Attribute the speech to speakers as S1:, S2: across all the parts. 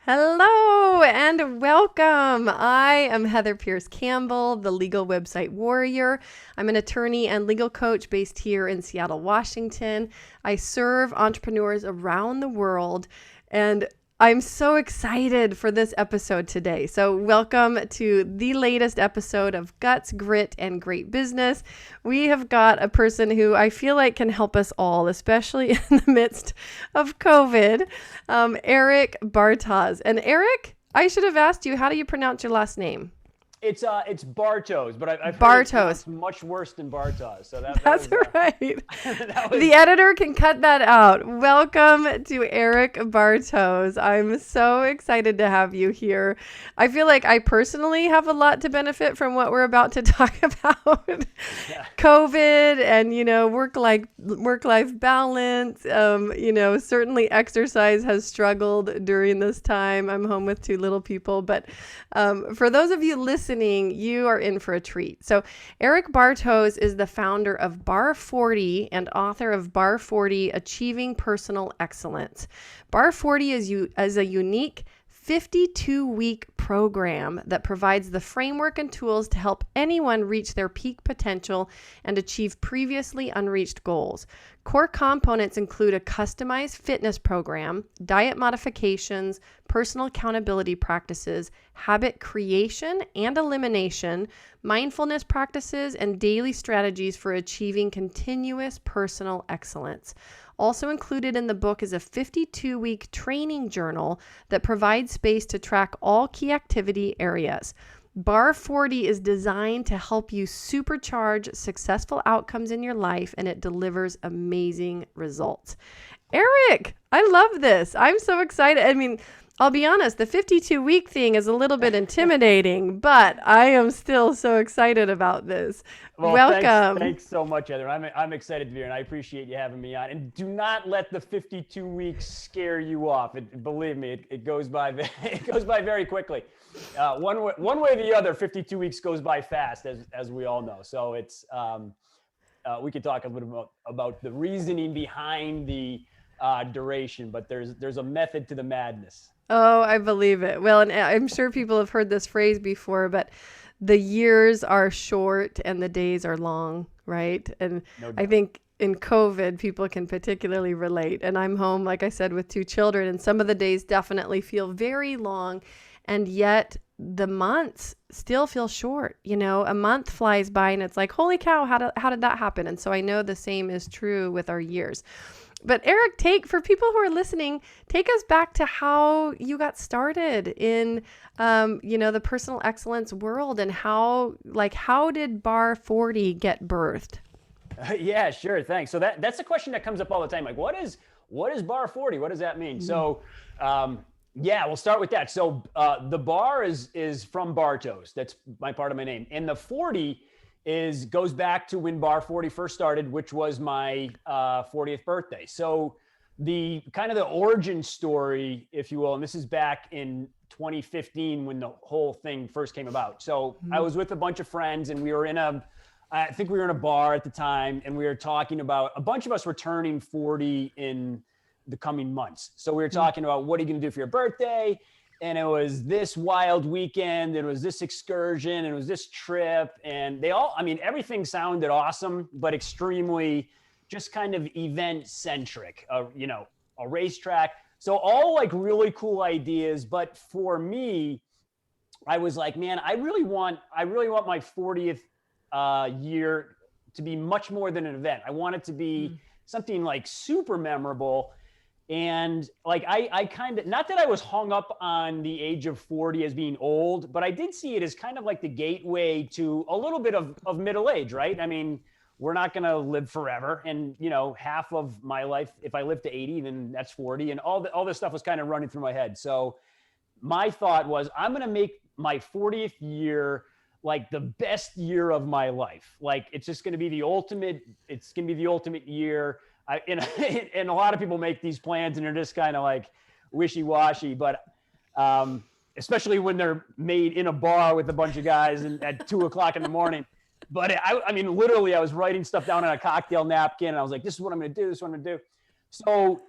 S1: Hello and welcome. I am Heather Pierce Campbell, the legal website warrior. I'm an attorney and legal coach based here in Seattle, Washington. I serve entrepreneurs around the world, and I'm so excited for this episode today. So welcome to the latest episode of Guts, Grit, and Great Business. We have got a person who I feel like can help us all, especially in the midst of COVID, Eric Bartosz. And Eric, I should have asked you, how do you pronounce your last name?
S2: It's Bartosz, but I've heard
S1: Bartosz.
S2: it's much worse than Bartosz. So
S1: That's right.
S2: that was,
S1: The editor can cut that out. Welcome to Eric Bartosz. I'm so excited to have you here. I feel like I personally have a lot to benefit from what we're about to talk about. COVID and, work-life balance. Certainly exercise has struggled during this time. I'm home with two little people, but for those of you listening, you are in for a treat. So Eric Bartosz is the founder of Bar 40 and author of Bar 40, Achieving Personal Excellence. Bar 40 is a unique 52-week program that provides the framework and tools to help anyone reach their peak potential and achieve previously unreached goals. Core components include a customized fitness program, diet modifications, personal accountability practices, habit creation and elimination, mindfulness practices, and daily strategies for achieving continuous personal excellence. Also included in the book is a 52-week training journal that provides space to track all key activity areas. Bar 40 is designed to help you supercharge successful outcomes in your life, and it delivers amazing results. Eric, I love this. I'm so excited. I mean, I'll be honest, the 52-week thing is a little bit intimidating, but I am still so excited about this.
S2: well,
S1: Welcome.
S2: Thanks so much, Heather. I'm excited to be here, and I appreciate you having me on. And do not let the 52 weeks scare you off. Believe me, it goes by very quickly. One way or the other, 52 weeks goes by fast, as we all know. So we could talk a little bit about the reasoning behind the duration, but there's a method to the madness.
S1: Oh, I believe it. Well, and I'm sure people have heard this phrase before, but the years are short and the days are long, right? And
S2: No
S1: I
S2: doubt.
S1: think in COVID, people can particularly relate. And I'm home, like I said, with two children, and some of the days definitely feel very long. And yet the months still feel short. A month flies by and it's like, holy cow, how did that happen? And so I know the same is true with our years. But Eric, for people who are listening, take us back to how you got started in, the personal excellence world, and how did Bar 40 get birthed?
S2: Yeah, sure. Thanks. So that's a question that comes up all the time. Like, what is Bar 40? What does that mean? So, we'll start with that. So the bar is from Bartosz. That's part of my name. And the 40 goes back to when Bar 40 first started, which was my 40th birthday. So the kind of the origin story, if you will, and this is back in 2015 when the whole thing first came about. So I was with a bunch of friends, and I think we were in a bar at the time, and we were talking about, a bunch of us were turning 40 in the coming months. So we were talking about, what are you going to do for your birthday? And it was this wild weekend, it was this excursion, and it was this trip. And everything sounded awesome, but extremely just kind of event centric, a racetrack. So all like really cool ideas. But for me, I was like, man, I really want my 40th year to be much more than an event. I want it to be something like super memorable. And like, I kind of, not that I was hung up on the age of 40 as being old, but I did see it as kind of like the gateway to a little bit of middle age, right? I mean, we're not going to live forever. And, half of my life, if I live to 80, then that's 40. And all this stuff was kind of running through my head. So my thought was, I'm going to make my 40th year like the best year of my life. Like, it's just going to be the ultimate year. And a lot of people make these plans and they're just kind of like wishy-washy, but especially when they're made in a bar with a bunch of guys and at 2:00 in the morning. But I mean, literally, I was writing stuff down on a cocktail napkin, and I was like, this is what I'm going to do. This is what I'm going to do. So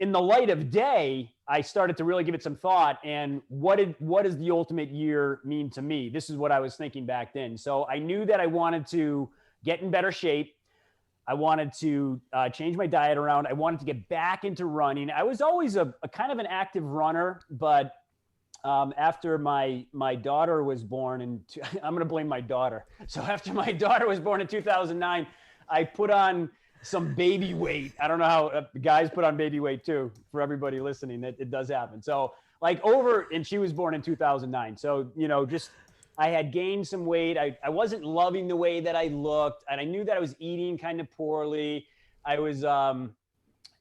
S2: in the light of day, I started to really give it some thought. And what does the ultimate year mean to me? This is what I was thinking back then. So I knew that I wanted to get in better shape. I wanted to change my diet around. I wanted to get back into running. I was always a kind of an active runner, but after my daughter was born, I'm going to blame my daughter. So after my daughter was born in 2009, I put on some baby weight. I don't know how guys put on baby weight too, for everybody listening. It does happen. So and she was born in 2009. So, just, I had gained some weight. I wasn't loving the way that I looked, and I knew that I was eating kind of poorly. I was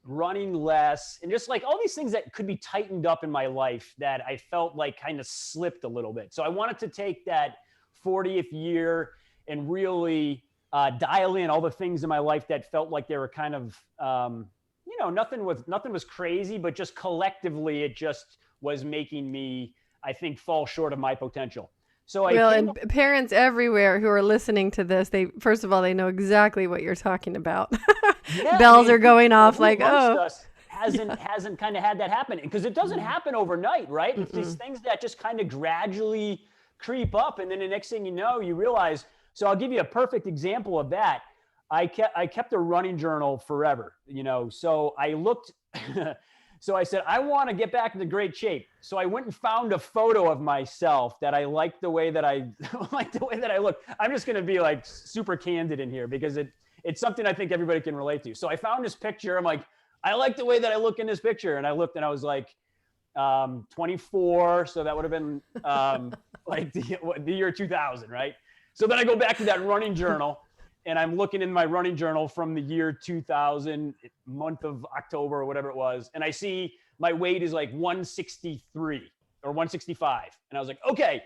S2: running less, and just like all these things that could be tightened up in my life that I felt like kind of slipped a little bit. So I wanted to take that 40th year and really dial in all the things in my life that felt like they were kind of, nothing was crazy, but just collectively, it just was making me, I think, fall short of my potential. So
S1: parents everywhere who are listening to this, first of all, they know exactly what you're talking about.
S2: Yeah,
S1: Bells are going off like,
S2: us hasn't kind of had that happen, because it doesn't happen overnight, right? It's these things that just kind of gradually creep up, and then the next thing you know, you realize. So I'll give you a perfect example of that. I kept a running journal forever, So I looked. So I said, I want to get back into great shape. So I went and found a photo of myself that I liked the way that I looked. I'm just going to be like super candid in here, because it's something I think everybody can relate to. So I found this picture. I'm like, I like the way that I look in this picture. And I looked and I was like, 24. So that would have been like the year 2000, right? So then I go back to that running journal, and I'm looking in my running journal from the year 2000, month of October or whatever it was. And I see my weight is like 163 or 165. And I was like, okay,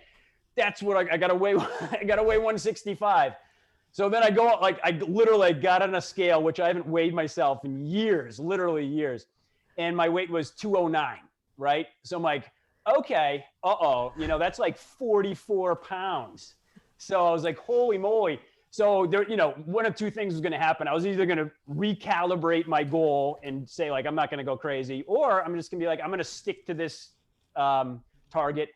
S2: that's what I got to weigh. I got to weigh 165. So then I go out, like I literally got on a scale, which I haven't weighed myself in years, literally years. And my weight was 209, right? So I'm like, okay, that's like 44 pounds. So I was like, holy moly. So there, one of two things was going to happen. I was either going to recalibrate my goal and say like, I'm not going to go crazy, or I'm just going to be like, I'm going to stick to this target.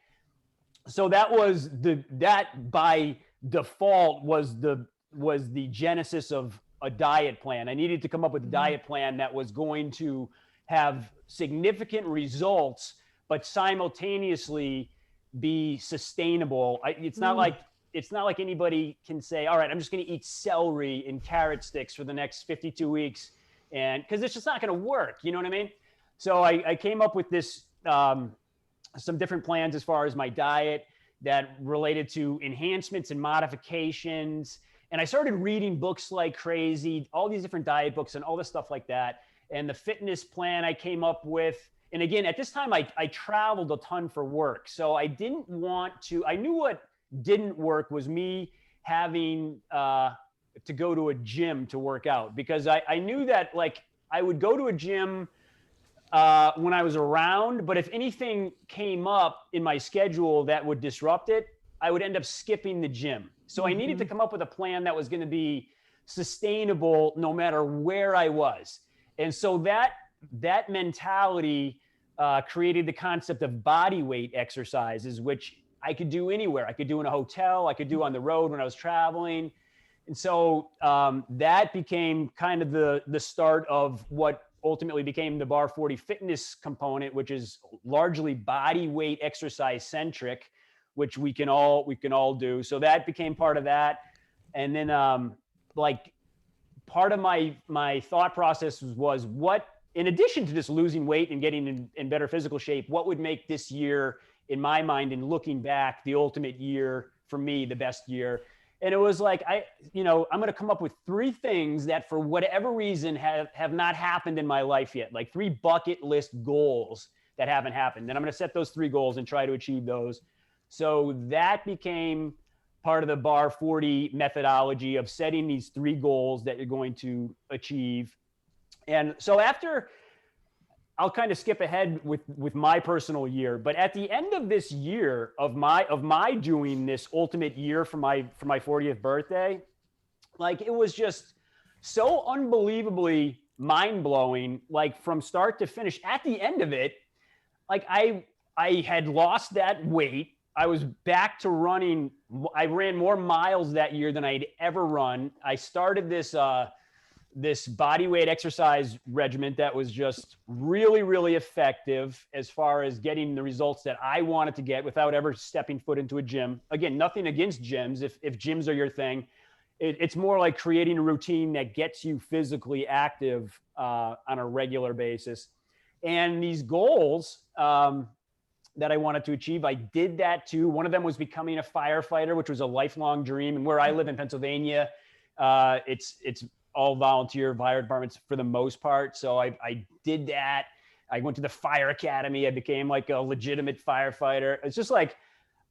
S2: So that by default was the genesis of a diet plan. I needed to come up with a diet plan that was going to have significant results, but simultaneously be sustainable. It's not like anybody can say, all right, I'm just going to eat celery and carrot sticks for the next 52 weeks. And because it's just not going to work. You know what I mean? So I came up with this, some different plans as far as my diet that related to enhancements and modifications. And I started reading books like crazy, all these different diet books and all this stuff like that. And the fitness plan I came up with. And again, at this time, I traveled a ton for work. So I knew what didn't work was me having to go to a gym to work out, because I knew that like I would go to a gym when I was around, but if anything came up in my schedule that would disrupt it, I would end up skipping the gym. So I needed to come up with a plan that was going to be sustainable no matter where I was. And so that mentality created the concept of body weight exercises, which I could do anywhere. I could do in a hotel. I could do on the road when I was traveling. And so that became kind of the start of what ultimately became the Bar 40 fitness component, which is largely body weight exercise centric, which we can all do. So that became part of that. And then like part of my thought process was what, in addition to just losing weight and getting in better physical shape, what would make this year, in my mind, and looking back, the ultimate year for me, the best year. And it was like, I'm going to come up with 3 things that for whatever reason have not happened in my life yet, like 3 bucket list goals that haven't happened. And I'm going to set those 3 goals and try to achieve those. So that became part of the Bar 40 methodology of setting these 3 goals that you're going to achieve. And so after, I'll kind of skip ahead with my personal year, but at the end of this year of my doing this ultimate year for my 40th birthday, like it was just so unbelievably mind blowing, like from start to finish. At the end of it, like I had lost that weight. I was back to running. I ran more miles that year than I'd ever run. I started this body weight exercise regimen that was just really, really effective as far as getting the results that I wanted to get without ever stepping foot into a gym. Again, nothing against gyms. If gyms are your thing, it's more like creating a routine that gets you physically active on a regular basis. And these goals that I wanted to achieve, I did that too. One of them was becoming a firefighter, which was a lifelong dream. And where I live in Pennsylvania, it's all volunteer fire departments for the most part. So I did that. I went to the fire academy. I became like a legitimate firefighter. It's just like,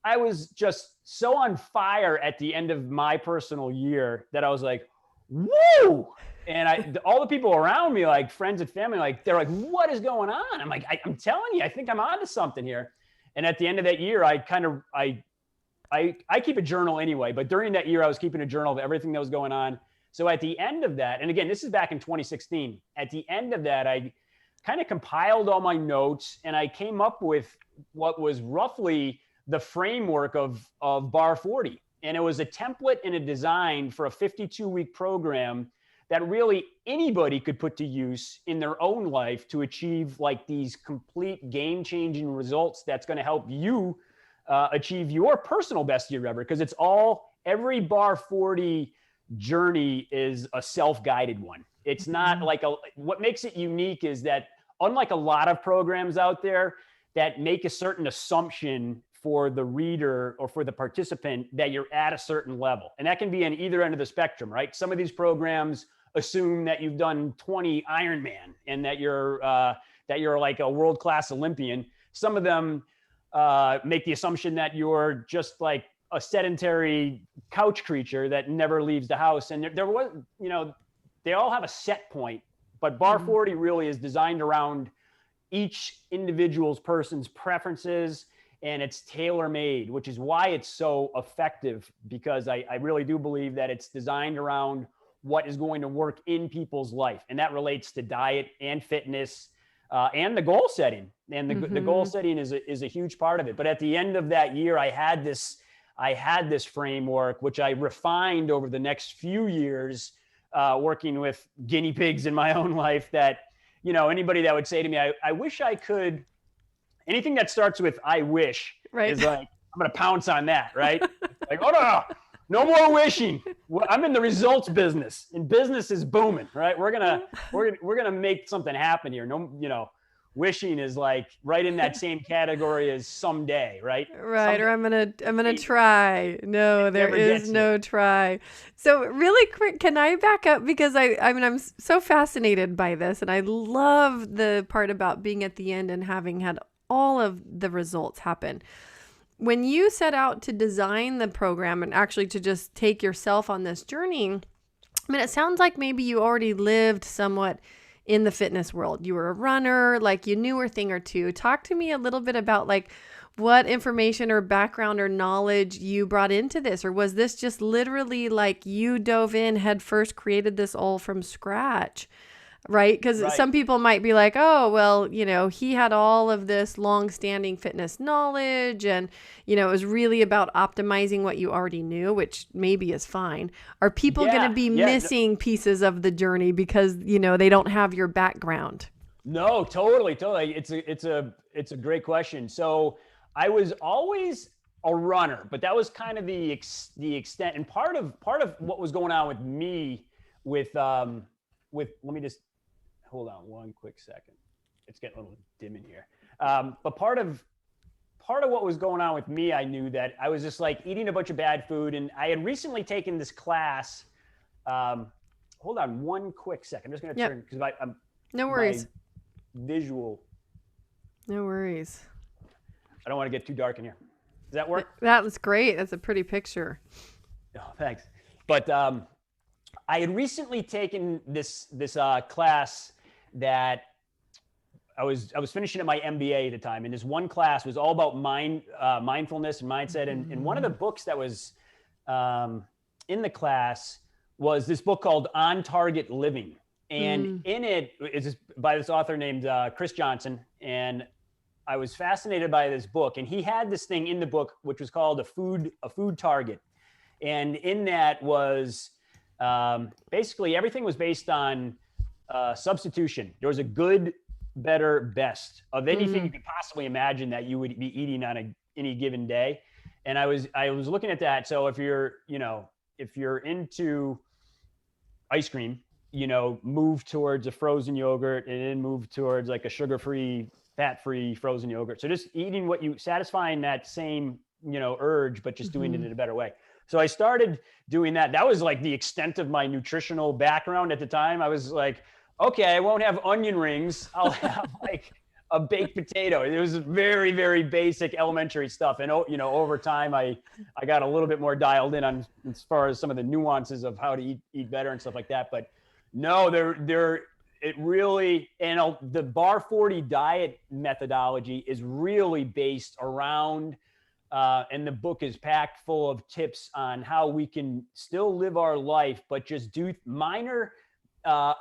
S2: I was just so on fire at the end of my personal year that I was like, woo. And all the people around me, like friends and family, like, they're like, what is going on? I'm like, I'm telling you, I think I'm onto something here. And at the end of that year, I keep a journal anyway, but during that year, I was keeping a journal of everything that was going on. So at the end of that, and again, this is back in 2016, at the end of that, I kind of compiled all my notes and I came up with what was roughly the framework of Bar 40. And it was a template and a design for a 52-week program that really anybody could put to use in their own life to achieve like these complete game-changing results that's going to help you achieve your personal best year ever. Because every Bar 40 journey is a self-guided one. It's not like what makes it unique is that unlike a lot of programs out there that make a certain assumption for the reader or for the participant that you're at a certain level. And that can be on either end of the spectrum, right? Some of these programs assume that you've done 20 Ironman and that you're like a world-class Olympian. Some of them make the assumption that you're just like a sedentary couch creature that never leaves the house. And there was, they all have a set point, but Bar 40 really is designed around each individual's person's preferences, and it's tailor-made, which is why it's so effective, because I really do believe that it's designed around what is going to work in people's life. And that relates to diet and fitness and the goal setting. And the goal setting is a huge part of it. But at the end of that year, I had this framework, which I refined over the next few years, working with guinea pigs in my own life that, anybody that would say to me, I wish I could, anything that starts with I wish is like, I'm going to pounce on that, right? Like, oh, no more wishing. I'm in the results business, and business is booming, right? We're gonna make something happen here. No, wishing is like right in that same category as someday, right?
S1: Right.
S2: Someday.
S1: Or I'm gonna try. No, there is no try. So really quick, can I back up? Because I'm so fascinated by this, and I love the part about being at the end and having had all of the results happen. When you set out to design the program and actually to just take yourself on this journey, I mean, it sounds like maybe you already lived somewhat in the fitness world. You were a runner, like you knew a thing or two. Talk to me a little bit about like what information or background or knowledge you brought into this, or was this just literally like you dove in head first, created this all from scratch? Right? Because some people might be like, oh, well, he had all of this long-standing fitness knowledge and, it was really about optimizing what you already knew, which maybe is fine. Are people going to be missing pieces of the journey because, they don't have your background?
S2: No, totally. It's a great question. So I was always a runner, but that was kind of the extent. And part of what was going on with me with let me just hold on one quick second. It's getting a little dim in here. But part of what was going on with me, I knew that I was just like eating a bunch of bad food. And I had recently taken this class. Hold on one quick second. I'm just going to turn because I'm
S1: no worries.
S2: Visual.
S1: No worries.
S2: I don't want to get too dark in here. Does that work?
S1: That was great. That's a pretty picture.
S2: Oh, thanks. But I had recently taken this class that I was finishing at my MBA at the time, and this one class was all about mindfulness and mindset. And one of the books that was in the class was this book called On Target Living, and in it is by this author named Chris Johnson. And I was fascinated by this book, and he had this thing in the book, which was called a food target. And in that was basically everything was based on substitution. There was a good, better, best of anything you could possibly imagine that you would be eating on any given day. And I was looking at that. So if you're into ice cream, move towards a frozen yogurt and then move towards like a sugar-free, fat-free frozen yogurt. So just eating satisfying that same, urge, but just doing it in a better way. So I started doing that. That was like the extent of my nutritional background at the time. I was like, okay, I won't have onion rings. I'll have like a baked potato. It was very, very basic elementary stuff. And, over time, I got a little bit more dialed in on as far as some of the nuances of how to eat better and stuff like that. But no, it really, and the Bar 40 diet methodology is really based around, and the book is packed full of tips on how we can still live our life, but just do minor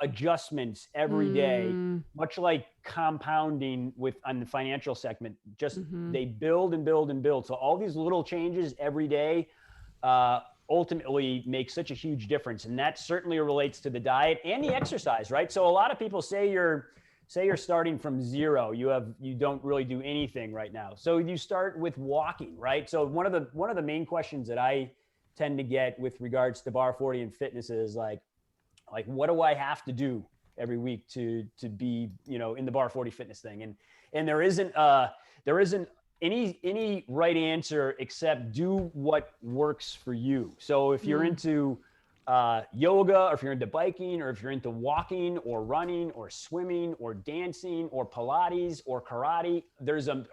S2: adjustments every day, much like compounding on the financial segment. Just they build and build and build. So all these little changes every day ultimately make such a huge difference. And that certainly relates to the diet and the exercise, right? So a lot of people say you're starting from zero. You don't really do anything right now. So you start with walking, right? So one of the main questions that I tend to get with regards to Bar 40 and fitness is like, what do I have to do every week to be, in the Bar 40 fitness thing? And there isn't any right answer except do what works for you. So if you're into yoga, or if you're into biking, or if you're into walking or running or swimming or dancing or Pilates or karate,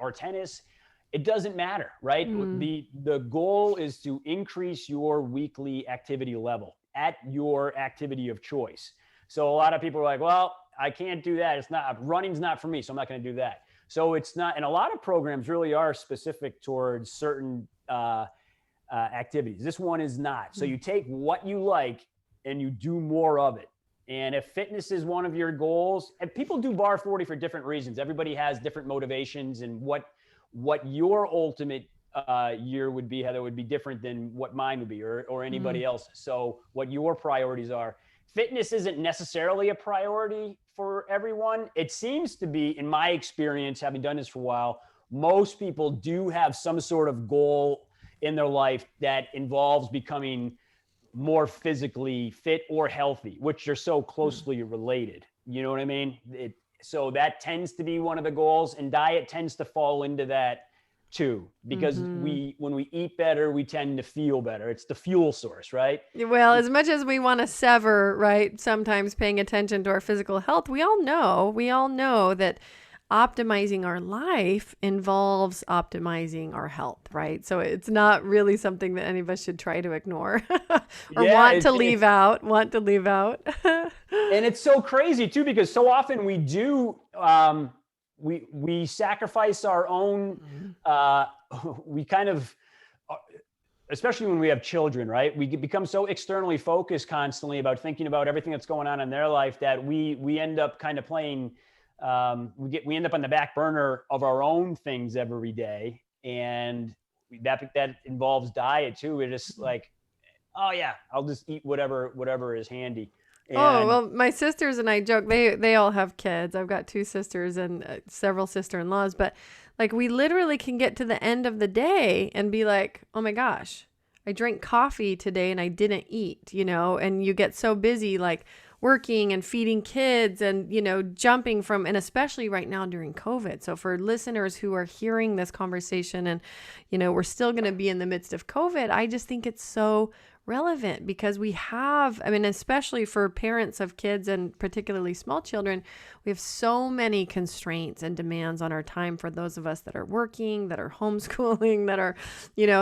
S2: or tennis, it doesn't matter, right? The goal is to increase your weekly activity level at your activity of choice. So a lot of people are like, well, I can't do that. Running's not for me, so I'm not going to do that. So it's not, and a lot of programs really are specific towards certain activities. This one is not. So you take what you like and you do more of it. And if fitness is one of your goals, and people do Bar 40 for different reasons. Everybody has different motivations, and what your ultimate year would be, Heather, would be different than what mine would be, or anybody else's. So what your priorities are. Fitness isn't necessarily a priority for everyone. It seems to be, in my experience, having done this for a while, most people do have some sort of goal in their life that involves becoming more physically fit or healthy, which are so closely related. You know what I mean? So that tends to be one of the goals, and diet tends to fall into that too, because when we eat better, we tend to feel better. It's the fuel source, right?
S1: Well, as much as we want to sever, right, sometimes paying attention to our physical health, we all know that optimizing our life involves optimizing our health, right? So it's not really something that any of us should try to ignore or want to leave out.
S2: And it's so crazy too, because so often we do, we sacrifice our own, we kind of, especially when we have children, right? We become so externally focused constantly about thinking about everything that's going on in their life that we end up kind of playing, we end up on the back burner of our own things every day. And that involves diet too. We're just like, oh yeah, I'll just eat whatever is handy.
S1: Well, my sisters and I joke, they all have kids. I've got 2 sisters and several sister-in-laws, but like we literally can get to the end of the day and be like, oh my gosh, I drank coffee today and I didn't eat, and you get so busy like working and feeding kids and, jumping from, and especially right now during COVID. So for listeners who are hearing this conversation and, we're still going to be in the midst of COVID, I just think it's so relevant because we have, especially for parents of kids and particularly small children, we have so many constraints and demands on our time for those of us that are working, that are homeschooling, that are,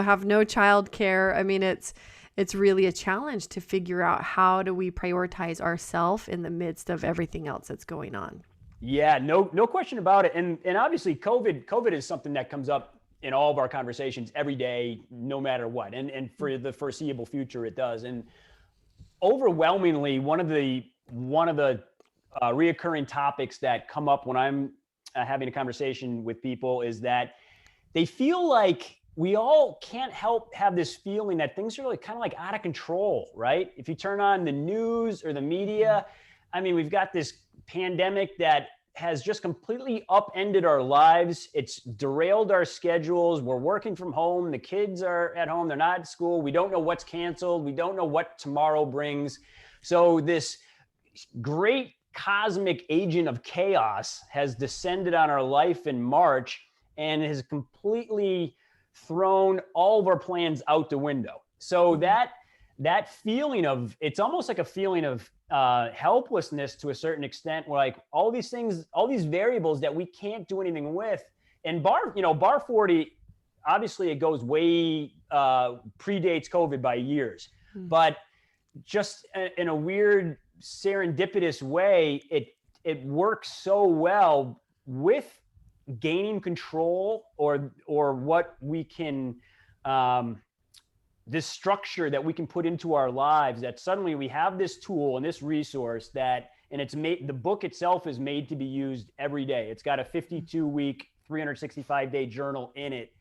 S1: have no childcare. It's really a challenge to figure out how do we prioritize ourselves in the midst of everything else that's going on.
S2: Yeah, no question about it. And obviously COVID is something that comes up in all of our conversations every day, no matter what. And for the foreseeable future, it does. And overwhelmingly, one of the reoccurring topics that come up when I'm having a conversation with people is that they feel like we all can't help have this feeling that things are really kind of like out of control, right? If you turn on the news or the media, I mean, we've got this pandemic that has just completely upended our lives. It's derailed our schedules. We're working from home. The kids are at home. They're not at school. We don't know what's canceled. We don't know what tomorrow brings. So this great cosmic agent of chaos has descended on our life in March and has completely thrown all of our plans out the window. So that feeling of, it's almost like a feeling of helplessness to a certain extent, where like all these things, all these variables that we can't do anything with. And bar 40, obviously it goes way, predates COVID by years, but just in a weird serendipitous way, it works so well with gaining control or what we can, this structure that we can put into our lives, that suddenly we have this tool and this resource that, and it's made, the book itself is made to be used every day. It's got a 52-week, 365-day journal in it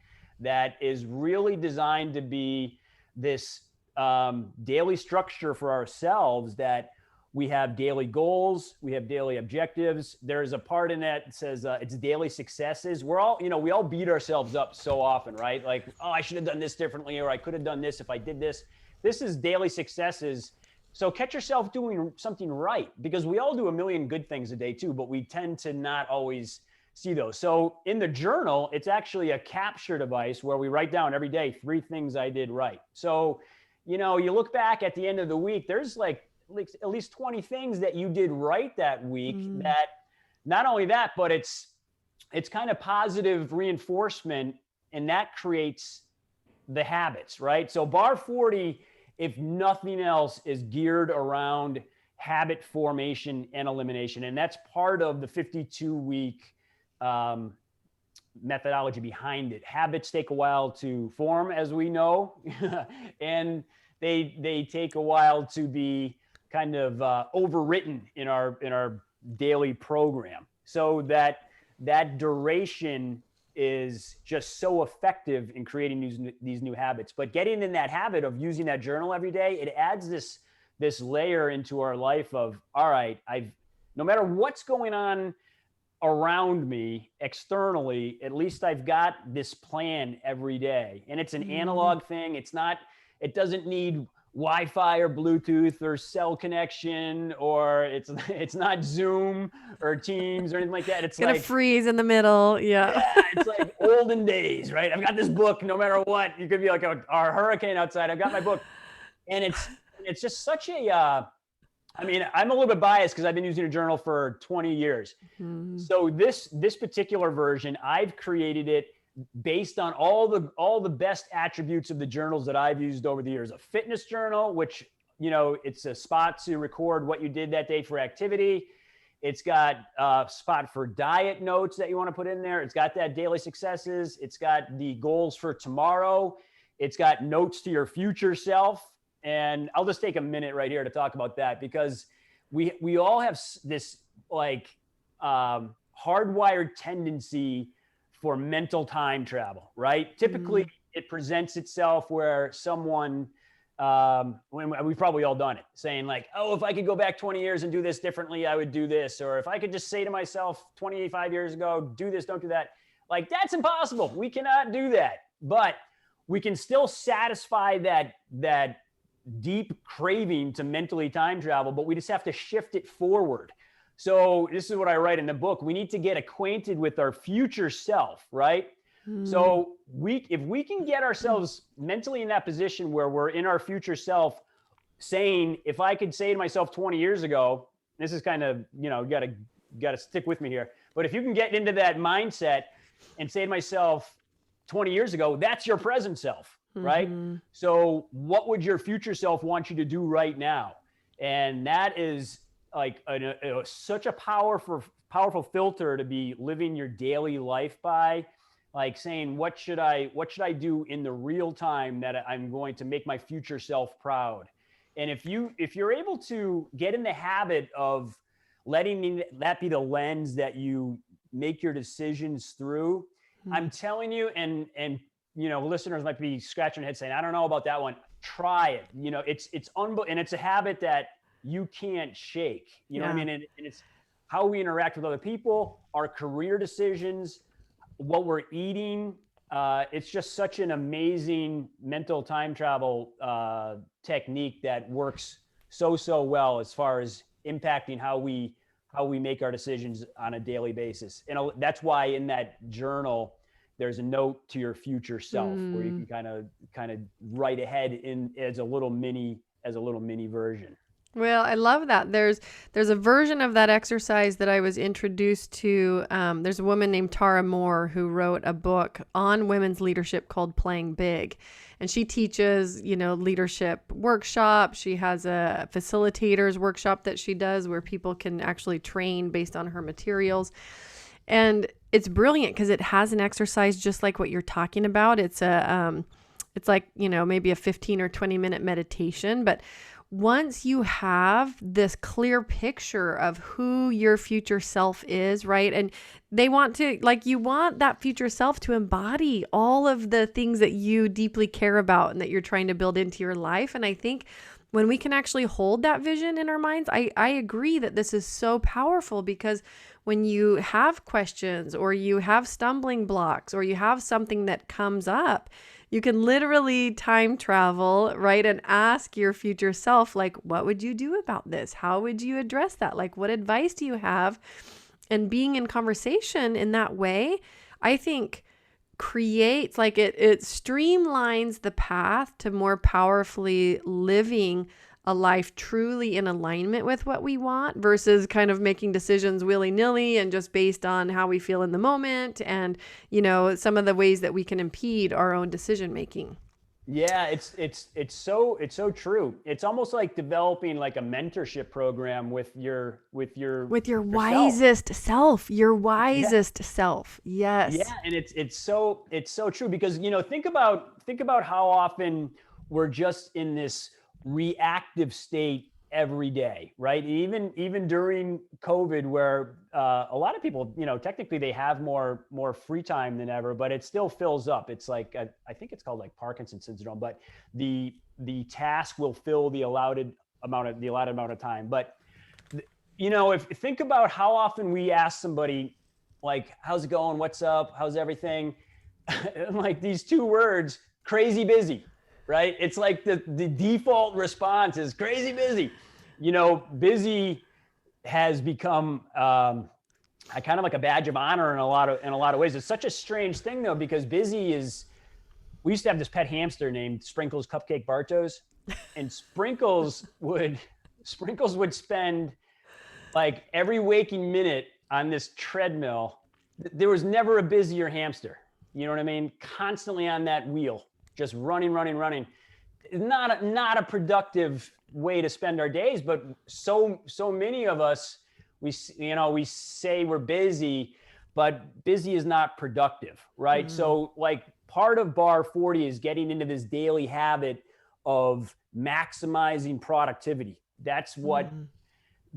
S2: that is really designed to be this daily structure for ourselves, that we have daily goals, we have daily objectives. There's a part in that says it's daily successes. We're all, we all beat ourselves up so often, right? Like, oh, I should have done this differently, or I could have done this if I did this. This is daily successes. So catch yourself doing something right, because we all do a million good things a day too, but we tend to not always see those. So in the journal, it's actually a capture device where we write down every day 3 things I did right. So, you look back at the end of the week, there's like at least 20 things that you did right that week. That not only that, but it's kind of positive reinforcement, and that creates the habits, right? So bar 40, if nothing else, is geared around habit formation and elimination. And that's part of the 52-week methodology behind it. Habits take a while to form, as we know, and they take a while to be kind of overwritten in our daily program. So that duration is just so effective in creating these new habits. But getting in that habit of using that journal every day, it adds this layer into our life of, all right, no matter what's going on around me externally, at least I've got this plan every day. And it's an analog thing. It doesn't need Wi-Fi or Bluetooth or cell connection, or it's not Zoom or Teams or anything like that. It's
S1: gonna freeze in the middle.
S2: Yeah, it's like olden days, right? I've got this book, no matter what. You could be like a hurricane outside. I've got my book, and it's just such a. I mean, I'm a little bit biased because I've been using a journal for 20 years. So this particular version, I've created it based on all the best attributes of the journals that I've used over the years. A fitness journal, which, it's a spot to record what you did that day for activity. It's got a spot for diet notes that you want to put in there. It's got that daily successes. It's got the goals for tomorrow. It's got notes to your future self. And I'll just take a minute right here to talk about that, because we all have this hardwired tendency for mental time travel, right? Typically, it presents itself where someone, we've probably all done it, saying like, oh, if I could go back 20 years and do this differently, I would do this. Or if I could just say to myself 25 years ago, do this, don't do that. Like, that's impossible. We cannot do that. But we can still satisfy that deep craving to mentally time travel, but we just have to shift it forward. So this is what I write in the book. We need to get acquainted with our future self, right? So if we can get ourselves mentally in that position where we're in our future self, saying, if I could say to myself 20 years ago, this is kind of, got to stick with me here. But if you can get into that mindset and say to myself 20 years ago, that's your present self, right? So what would your future self want you to do right now? And that is like such a powerful filter to be living your daily life by, like saying, what should I do in the real time that I'm going to make my future self proud? And if you're able to get in the habit of letting that be the lens that you make your decisions through. I'm telling you, and listeners might be scratching their head saying, I don't know about that one. Try it. It's and it's a habit that you can't shake. You know what I mean? And it's how we interact with other people, our career decisions, what we're eating. It's just such an amazing mental time travel technique that works so well as far as impacting how we make our decisions on a daily basis. And that's why in that journal, there's a note to your future self where you can kind of write ahead in as a little mini version.
S1: Well, I love that. There's a version of that exercise that I was introduced to. There's a woman named Tara Moore who wrote a book on women's leadership called Playing Big. And she teaches, leadership workshops. She has a facilitators workshop that she does where people can actually train based on her materials. And it's brilliant because it has an exercise just like what you're talking about. It's it's like, maybe a 15 or 20 minute meditation, but once you have this clear picture of who your future self is, right? And they want to, you want that future self to embody all of the things that you deeply care about and that you're trying to build into your life. And I think when we can actually hold that vision in our minds, I agree that this is so powerful, because when you have questions or you have stumbling blocks or you have something that comes up, you can literally time travel, right? And ask your future self, what would you do about this? How would you address that? What advice do you have? And being in conversation in that way, I think creates, it streamlines the path to more powerfully living a life truly in alignment with what we want, versus kind of making decisions willy-nilly and just based on how we feel in the moment and, some of the ways that we can impede our own decision making.
S2: Yeah, it's so true. It's almost like developing a mentorship program with your
S1: wisest self, your wisest self. Yes.
S2: Yeah, and it's so true, because think about how often we're just in this reactive state every day, right? Even during COVID, where a lot of people, technically they have more free time than ever, but it still fills up. It's I think it's called Parkinson's syndrome, but the task will fill the allotted amount of time. But if think about how often we ask somebody, how's it going? What's up? How's everything? And these two words, crazy busy. Right? It's the default response is crazy busy. Busy has become kind of like a badge of honor in a lot of ways. It's such a strange thing though, because busy is, we used to have this pet hamster named Sprinkles Cupcake Bartosz, and Sprinkles would spend every waking minute on this treadmill. There was never a busier hamster. You know what I mean? Constantly on that wheel. Just running. Not a productive way to spend our days, but so many of us, we say we're busy, but busy is not productive, right? Mm-hmm. So part of Bar 40 is getting into this daily habit of maximizing productivity. That's what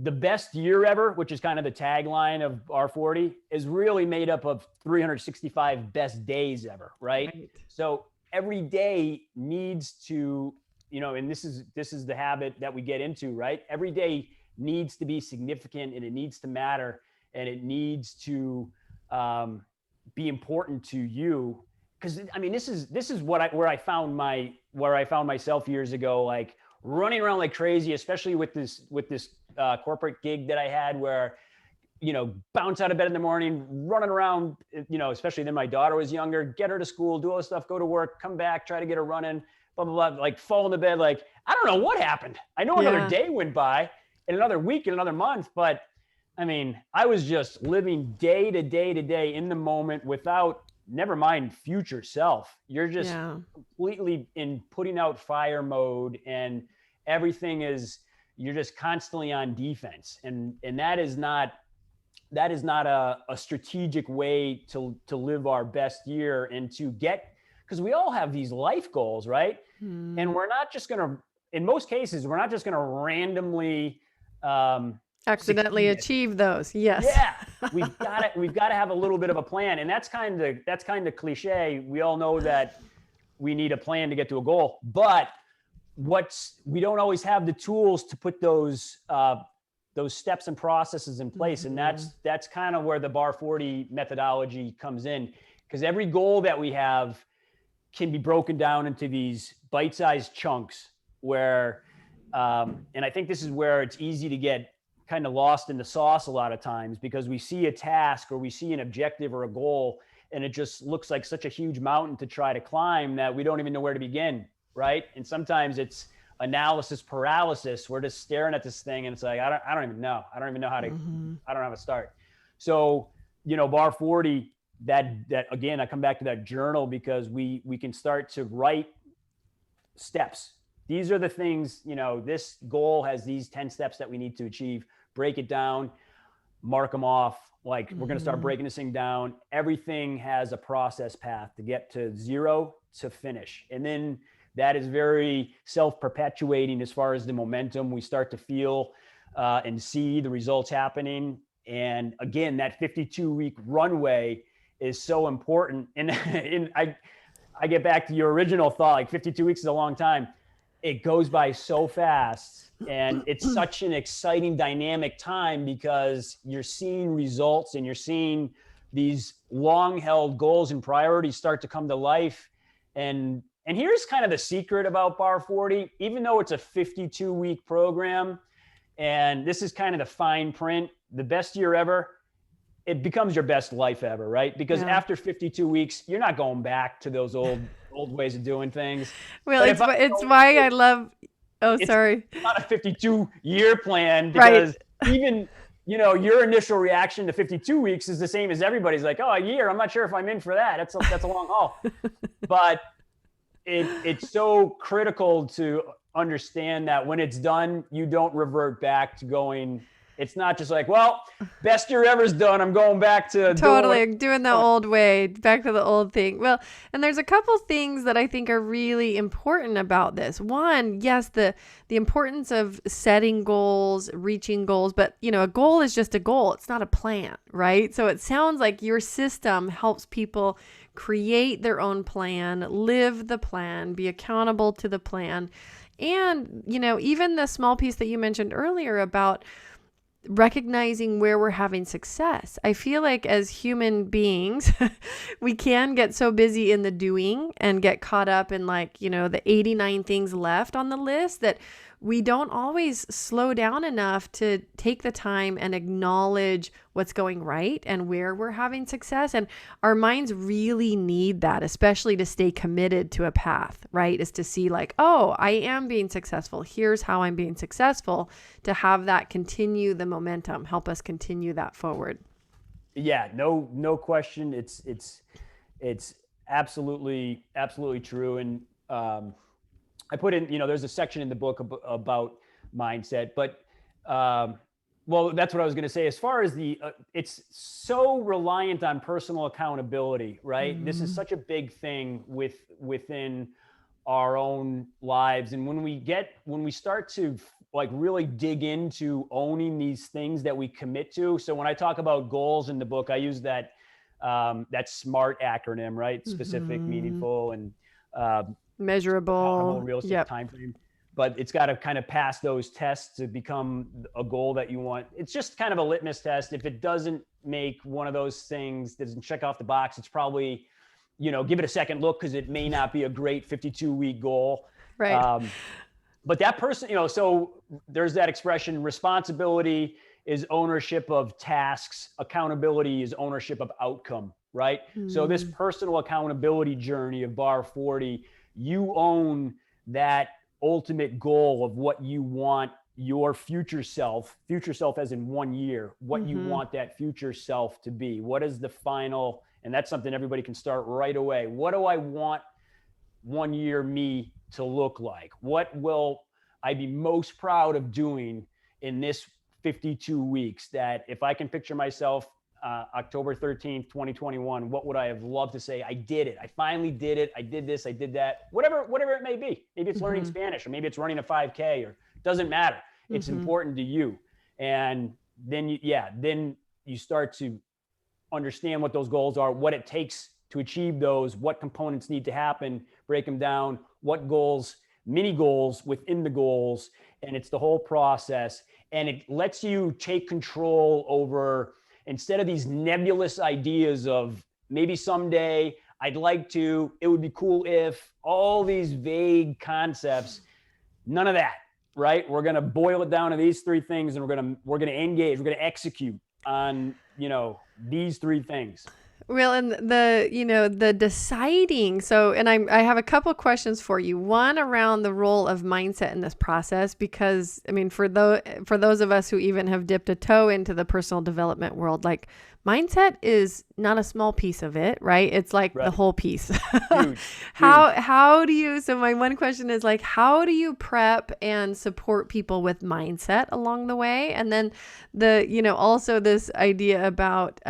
S2: the best year ever, which is kind of the tagline of Bar 40, is really made up of 365 best days ever, right? So every day needs to, and this is the habit that we get into, right? Every day needs to be significant, and it needs to matter, and it needs to be important to you. Because this is where I found myself years ago, running around like crazy, especially with this corporate gig that I had, where bounce out of bed in the morning, running around, especially then my daughter was younger, get her to school, do all this stuff, go to work, come back, try to get her running, blah, blah, blah, fall into bed. I don't know what happened. I know another day went by, and another week, and another month, but I was just living day to day in the moment without, never mind future self. You're just completely in putting out fire mode, and everything is, you're just constantly on defense. And that is not a strategic way to live our best year, and to get, because we all have these life goals, right? And we're not just going to, in most cases, we're not just going to randomly
S1: accidentally
S2: succeed at.
S1: achieve those. Yes.
S2: Yeah, we've got to have a little bit of a plan, and that's kind of cliche. We all know that we need a plan to get to a goal, but we don't always have the tools to put those steps and processes in place, and that's kind of where the Bar 40 methodology comes in, because every goal that we have can be broken down into these bite-sized chunks where, and I think this is where it's easy to get kind of lost in the sauce a lot of times, because we see a task or we see an objective or a goal, and it just looks like such a huge mountain to try to climb that we don't even know where to begin, right? And sometimes it's analysis paralysis. We're just staring at this thing and it's like, I don't even know. I don't even know how to, I don't know how to start. So, Bar 40, that again, I come back to that journal, because we can start to write steps. These are the things, this goal has these 10 steps that we need to achieve. Break it down, mark them off. Like, we're going to start breaking this thing down. Everything has a process path to get to 0 to finish. And then that is very self-perpetuating as far as the momentum. We start to feel and see the results happening. And again, that 52-week runway is so important. And I get back to your original thought, like 52 weeks is a long time. It goes by so fast, and it's such an exciting dynamic time, because you're seeing results and you're seeing these long held goals and priorities start to come to life. And here's kind of the secret about Bar 40, even though it's a 52-week program, and this is kind of the fine print, the best year ever, it becomes your best life ever, right? Because after 52 weeks, you're not going back to those old ways of doing things.
S1: Well, it's why I love, sorry.
S2: It's not a 52-year plan, because even, your initial reaction to 52 weeks is the same as everybody's, like, oh, a year, I'm not sure if I'm in for that. That's a long haul. But it's so critical to understand that when it's done, you don't revert back to going. It's not just like, well, best year ever's done, I'm going back to
S1: doing the old way, back to the old thing. Well, and there's a couple things that I think are really important about this. One, yes, the importance of setting goals, reaching goals, but a goal is just a goal. It's not a plan, right? So it sounds like your system helps people create their own plan, live the plan, be accountable to the plan. And, even the small piece that you mentioned earlier about recognizing where we're having success. I feel like as human beings, we can get so busy in the doing and get caught up in the 89 things left on the list that we don't always slow down enough to take the time and acknowledge what's going right and where we're having success. And our minds really need that, especially to stay committed to a path, right? Is to see oh, I am being successful. Here's how I'm being successful, to have that continue the momentum, help us continue that forward.
S2: Yeah, no question. It's absolutely true. And, I put in, there's a section in the book about mindset, but, well, that's what I was going to say. As far as it's so reliant on personal accountability, right? This is such a big thing within our own lives. And when we start to really dig into owning these things that we commit to. So when I talk about goals in the book, I use that SMART acronym, right? Specific, meaningful, and,
S1: measurable,
S2: realistic time frame. But it's got to kind of pass those tests to become a goal that you want. It's just kind of a litmus test. If it doesn't make one of those things, doesn't check off the box, it's probably, give it a second look, because it may not be a great 52-week goal.
S1: Right.
S2: But that person, so there's that expression, responsibility is ownership of tasks. Accountability is ownership of outcome, right? So this personal accountability journey of Bar 40, you own that ultimate goal of what you want your future self as in 1 year, what you want that future self to be. What is the final, and that's something everybody can start right away. What do I want 1 year me to look like? What will I be most proud of doing in this 52 weeks? That if I can picture myself October 13th, 2021, what would I have loved to say? I did it. I finally did it. I did this. I did that. Whatever it may be. Maybe it's learning Spanish, or maybe it's running a 5K, or doesn't matter. It's important to you. And then then you start to understand what those goals are, what it takes to achieve those, what components need to happen, break them down, what goals, mini goals within the goals. And it's the whole process. And it lets you take control over, instead of these nebulous ideas of maybe someday I'd like to, it would be cool if, all these vague concepts, none of that, right? We're going to boil it down to these three things, and we're going to engage, we're going to execute on, these three things.
S1: Well, and the deciding. So, and I have a couple of questions for you. One around the role of mindset in this process, because I mean, for those of us who even have dipped a toe into the personal development world, like mindset is not a small piece of it, right? It's like the whole piece.
S2: Huge.
S1: How do you, so my one question is like, how do you prep and support people with mindset along the way? And then also this idea about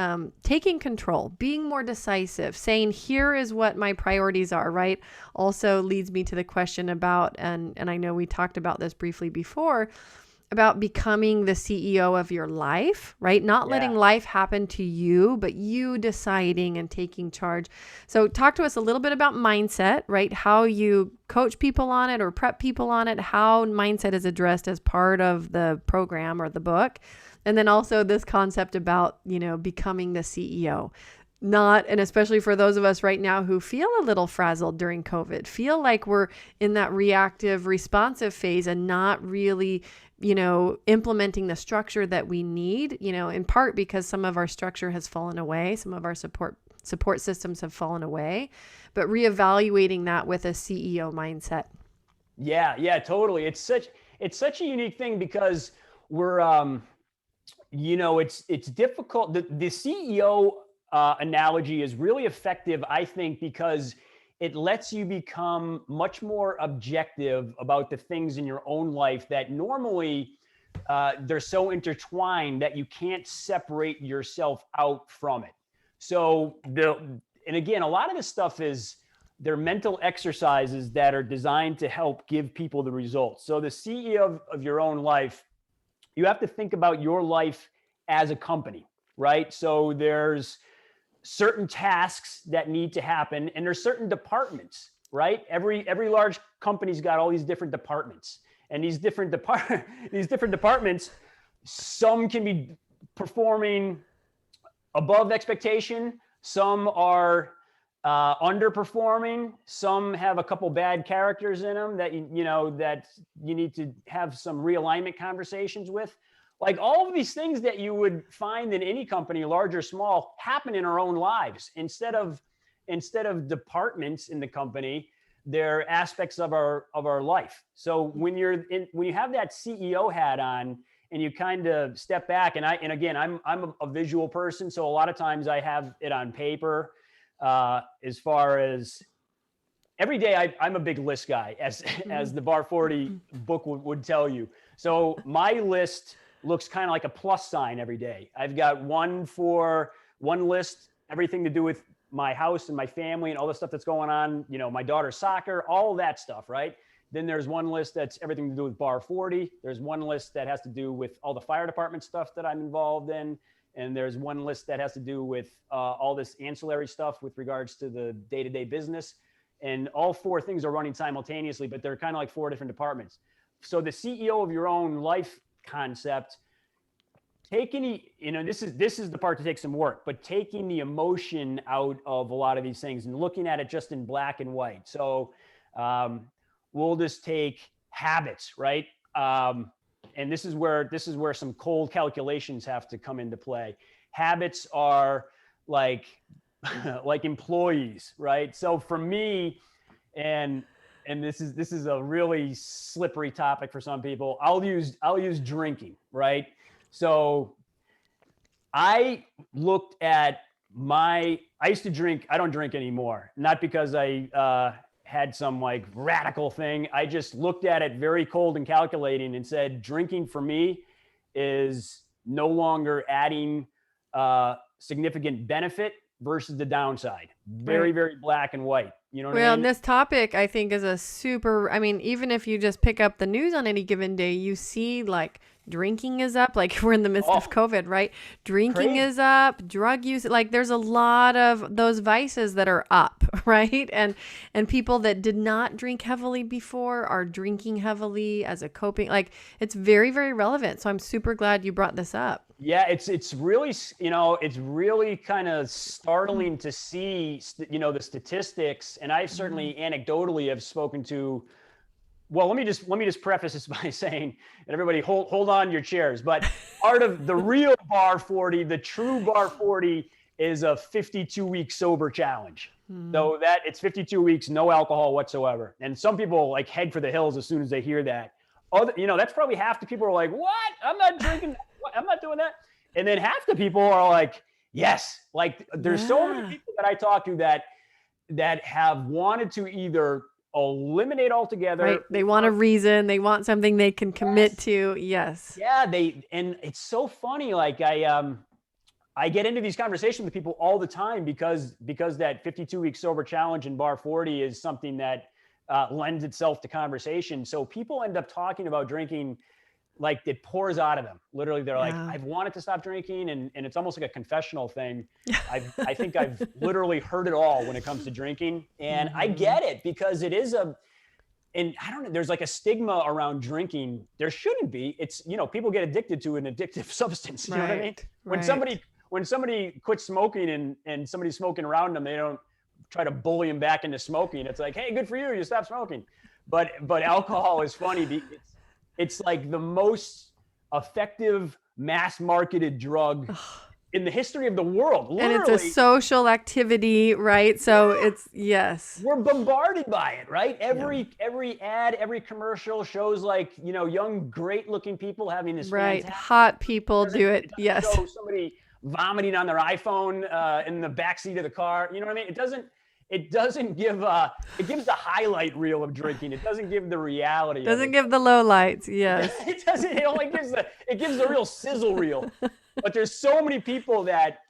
S1: taking control, being more decisive, saying, here is what my priorities are, right? Also leads me to the question about, and I know we talked about this briefly before, about becoming the CEO of your life, right? Not letting life happen to you, but you deciding and taking charge. So talk to us a little bit about mindset, right? How you coach people on it or prep people on it, how mindset is addressed as part of the program or the book. And then also this concept about, becoming the CEO. And especially for those of us right now who feel a little frazzled during COVID, feel like we're in that reactive, responsive phase and not really implementing the structure that we need, in part because some of our structure has fallen away. Some of our support systems have fallen away, but reevaluating that with a CEO mindset.
S2: Yeah, totally. It's such a unique thing because we're, it's difficult. The CEO analogy is really effective, I think, because it lets you become much more objective about the things in your own life that normally they're so intertwined that you can't separate yourself out from it. So and again, a lot of this stuff they're mental exercises that are designed to help give people the results. So the CEO of your own life, you have to think about your life as a company, right? So there's certain tasks that need to happen, and there's certain departments, right? Every large company's got all these different departments, and these different departments, some can be performing above expectation, some are underperforming, some have a couple bad characters in them that that you need to have some realignment conversations with. Like all of these things that you would find in any company, large or small, happen in our own lives. Instead of departments in the company, they're aspects of our life. So when you have that CEO hat on and you kind of step back, and again, I'm a visual person, so a lot of times I have it on paper. As far as every day, I'm a big list guy, as the Bar 40 book would tell you. So my list looks kind of like a plus sign every day. I've got one list, everything to do with my house and my family and all the stuff that's going on, my daughter's soccer, all of that stuff, right? Then there's one list that's everything to do with Bar 40. There's one list that has to do with all the fire department stuff that I'm involved in. And there's one list that has to do with all this ancillary stuff with regards to the day-to-day business. And all four things are running simultaneously, but they're kind of like four different departments. So the CEO of your own life concept, this is the part to take some work, but taking the emotion out of a lot of these things and looking at it just in black and white. So we'll just take habits, right? And this is where some cold calculations have to come into play. Habits are like employees, right? So for me, and this is a really slippery topic for some people, I'll use drinking, right? So I looked at I used to drink. I don't drink anymore, not because I had some like radical thing. I just looked at it very cold and calculating and said, drinking for me is no longer adding significant benefit versus the downside. Very, very black and white. You know what I mean?
S1: Well, and this topic, I think, is even if you just pick up the news on any given day, you see like Drinking is up. Like we're in the midst of
S2: Oh,
S1: COVID, right? Drinking
S2: crazy.
S1: is up, drug use. Like there's a lot of those vices that are up, right? And people that did not drink heavily before are drinking heavily as a coping. Like it's very, very relevant. So I'm super glad you brought this up.
S2: Yeah, it's really, it's really kind of startling to see, the statistics. And I certainly anecdotally have spoken to, well, let me just preface this by saying, and everybody hold on to your chairs, but part of the real Bar 40, the true Bar 40 is a 52-week sober challenge. So that it's 52 weeks, no alcohol whatsoever. And some people like head for the hills as soon as they hear that. That's probably half the people are like, what? I'm not drinking. What? I'm not doing that. And then half the people are like, yes. Like there's so many people that I talk to that have wanted to either eliminate altogether.
S1: Right. They want a reason. They want something they can commit to. Yes.
S2: Yeah, and it's so funny. Like I get into these conversations with people all the time because that 52-week sober challenge in Bar 40 is something that lends itself to conversation. So people end up talking about drinking like it pours out of them. Literally, they're like, I've wanted to stop drinking, and it's almost like a confessional thing. I think I've literally heard it all when it comes to drinking, and I get it because it is and I don't know, there's like a stigma around drinking. There shouldn't be. It's, people get addicted to an addictive substance. You know what I mean? When somebody quits smoking and somebody's smoking around them, they don't try to bully them back into smoking. It's like, hey, good for you. You stop smoking. But alcohol is funny. It's like the most effective mass marketed drug in the history of the world. Literally,
S1: and it's a social activity, right? So it's, yes.
S2: We're bombarded by it, right? Every ad, every commercial shows like, young, great looking people having this fantastic,
S1: hot people do it. Yes.
S2: Show somebody vomiting on their iPhone in the backseat of the car. You know what I mean? It doesn't give it gives the highlight reel of drinking. It doesn't give the reality.
S1: Doesn't give the low lights. Yes.
S2: It doesn't. It only gives the real sizzle reel. But there's so many people that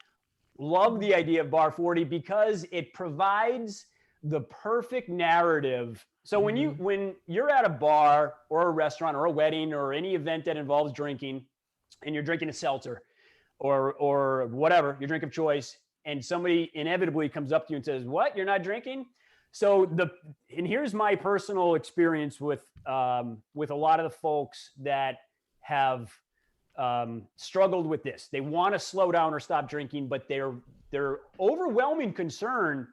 S2: love the idea of Bar 40 because it provides the perfect narrative. So when you're at a bar or a restaurant or a wedding or any event that involves drinking, and you're drinking a seltzer or whatever, your drink of choice, and somebody inevitably comes up to you and says, "What? You're not drinking?" So and here's my personal experience with a lot of the folks that have struggled with this. They want to slow down or stop drinking, but their overwhelming concern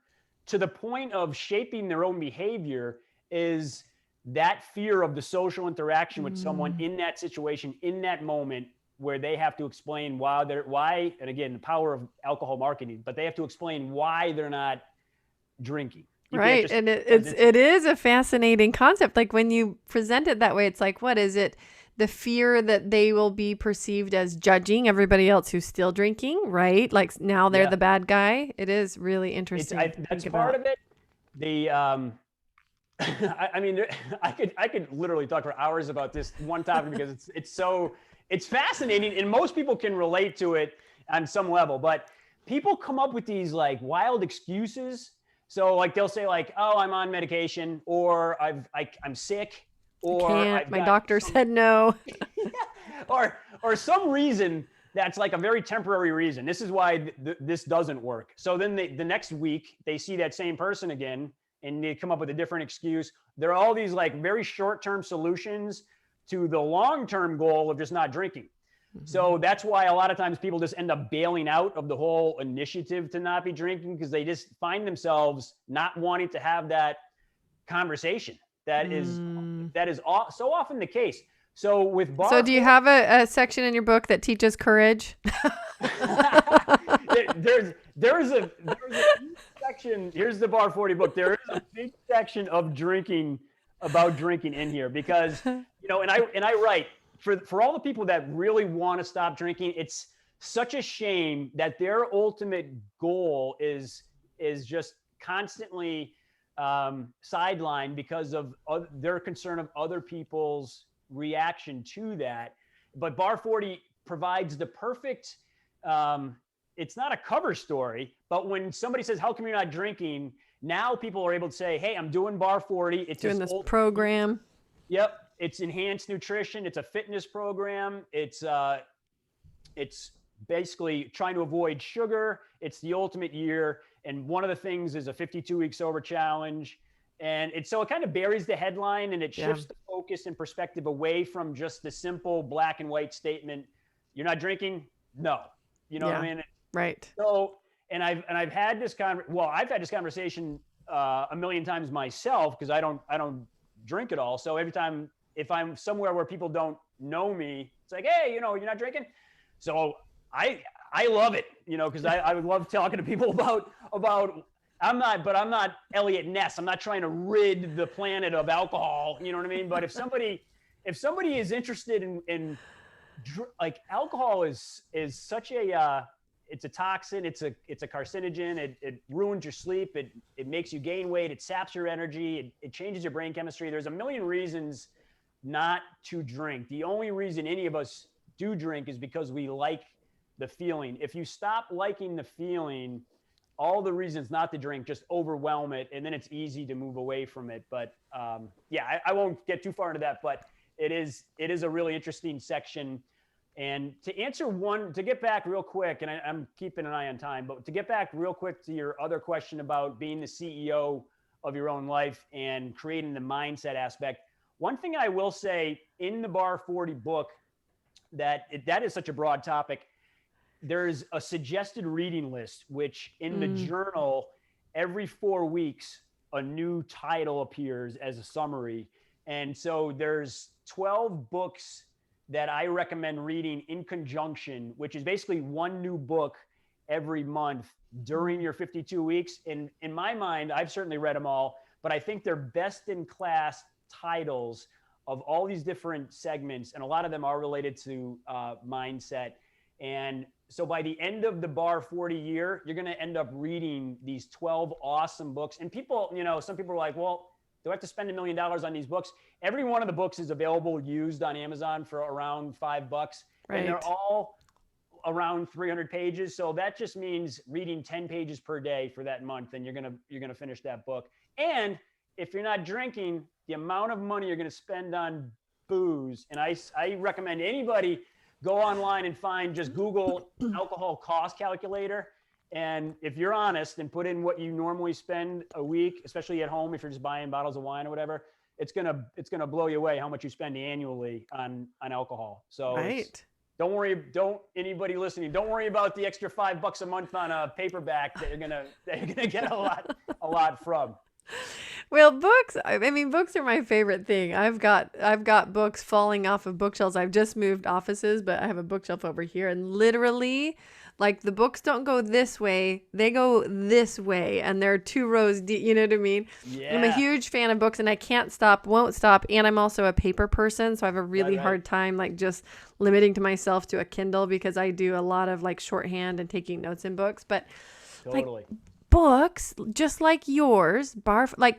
S2: to the point of shaping their own behavior is that fear of the social interaction with someone in that situation, in that moment, where they have to explain why, and again, the power of alcohol marketing, but they have to explain why they're not drinking.
S1: Right. And it is a fascinating concept. Like when you present it that way, it's like, what is it? The fear that they will be perceived as judging everybody else who's still drinking, right? Like now they're the bad guy. It is really interesting.
S2: That's part of it. I mean, I could literally talk for hours about this one topic because it's fascinating, and most people can relate to it on some level, but people come up with these like wild excuses. So like they'll say like, "Oh, I'm on medication," or I'm sick, or
S1: my doctor said no.
S2: or some reason that's like a very temporary reason. This is why this doesn't work. So then the next week they see that same person again and they come up with a different excuse. There are all these like very short-term solutions to the long-term goal of just not drinking. So that's why a lot of times people just end up bailing out of the whole initiative to not be drinking because they just find themselves not wanting to have that conversation. That is so often the case. So with Bar,
S1: so do you have a section in your book that teaches courage?
S2: there's a section. Here's the Bar 40 book. There is a big section of drinking, about drinking in here because and I write for all the people that really want to stop drinking. It's such a shame that their ultimate goal is just constantly sidelined because of their concern of other people's reaction to that. But Bar 40 provides the perfect, it's not a cover story, but when somebody says, "How come you're not drinking?" Now people are able to say, "Hey, I'm doing Bar 40. It's
S1: doing this program."
S2: Yep. it's enhanced nutrition. It's a fitness program. It's basically trying to avoid sugar. It's the ultimate year. And one of the things is a 52-week sober challenge. And it kind of buries the headline, and it shifts the focus and perspective away from just the simple black and white statement. You're not drinking? No. You know what I mean?
S1: Right.
S2: So, and I've had this I've had this conversation a million times myself, because I don't drink at all. So every time, if I'm somewhere where people don't know me, it's like, hey, you're not drinking. So I love it, because I would love talking to people about I'm not Elliot Ness. I'm not trying to rid the planet of alcohol. You know what I mean? But if somebody is interested in like, alcohol is such a it's a toxin. It's a carcinogen. It ruins your sleep. It makes you gain weight. It saps your energy. It changes your brain chemistry. There's a million reasons not to drink. The only reason any of us do drink is because we like the feeling. If you stop liking the feeling, all the reasons not to drink just overwhelm it, and then it's easy to move away from it. But I won't get too far into that, but it is a really interesting section. And to get back real quick, and I'm keeping an eye on time, but to get back real quick to your other question about being the CEO of your own life and creating the mindset aspect, one thing I will say in the Bar 40 book, that is such a broad topic. There's a suggested reading list, which in the journal, every 4 weeks, a new title appears as a summary. And so there's 12 books that I recommend reading in conjunction, which is basically one new book every month during your 52 weeks. And in my mind, I've certainly read them all, but I think they're best in class titles of all these different segments. And a lot of them are related to mindset. And so by the end of the Bar 40 year, you're going to end up reading these 12 awesome books. And people, some people are like, well, do I have to spend $1 million on these books? Every one of the books is available used on Amazon for around $5.
S1: Right.
S2: And they're all around 300 pages. So that just means reading 10 pages per day for that month. And you're going to finish that book. And if you're not drinking, the amount of money you're going to spend on booze. And I recommend anybody go online and just Google alcohol cost calculator. And if you're honest and put in what you normally spend a week, especially at home, if you're just buying bottles of wine or whatever, it's gonna blow you away how much you spend annually on alcohol. So anybody listening, don't worry about the extra $5 a month on a paperback that you're gonna get a lot from.
S1: Well, books are my favorite thing. I've got books falling off of bookshelves. I've just moved offices, but I have a bookshelf over here, and literally, like, the books don't go this way, they go this way, and they're 2 rows deep, you know what I mean? Yeah. I'm a huge fan of books, and I won't stop, and I'm also a paper person, so I have a really hard time, like, just limiting to myself to a Kindle, because I do a lot of, like, shorthand and taking notes in books, but
S2: totally.
S1: Like, books, just like yours, like,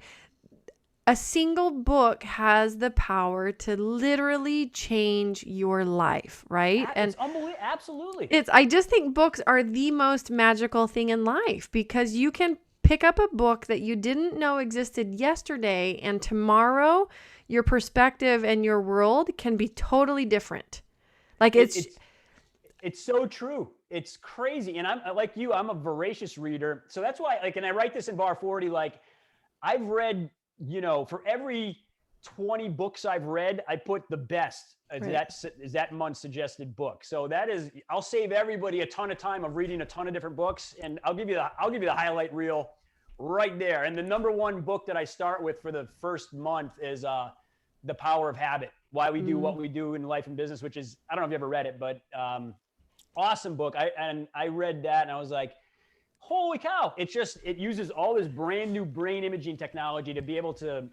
S1: a single book has the power to literally change your life, right?
S2: It's unbelievable. Absolutely.
S1: I just think books are the most magical thing in life, because you can pick up a book that you didn't know existed yesterday, and tomorrow your perspective and your world can be totally different. Like, it's
S2: so true. It's crazy. And I'm like you, I'm a voracious reader. So that's why, like, and I write this in Bar 40, like, I've read, for every 20 books I've read, I put the best is that month's suggested book. So I'll save everybody a ton of time of reading a ton of different books. And I'll give you the highlight reel right there. And the number one book that I start with for the first month is The Power of Habit, Why We Do What We Do in Life and Business, which is, I don't know if you ever read it, but awesome book. I read that and I was like, holy cow. It uses all this brand new brain imaging technology to be able to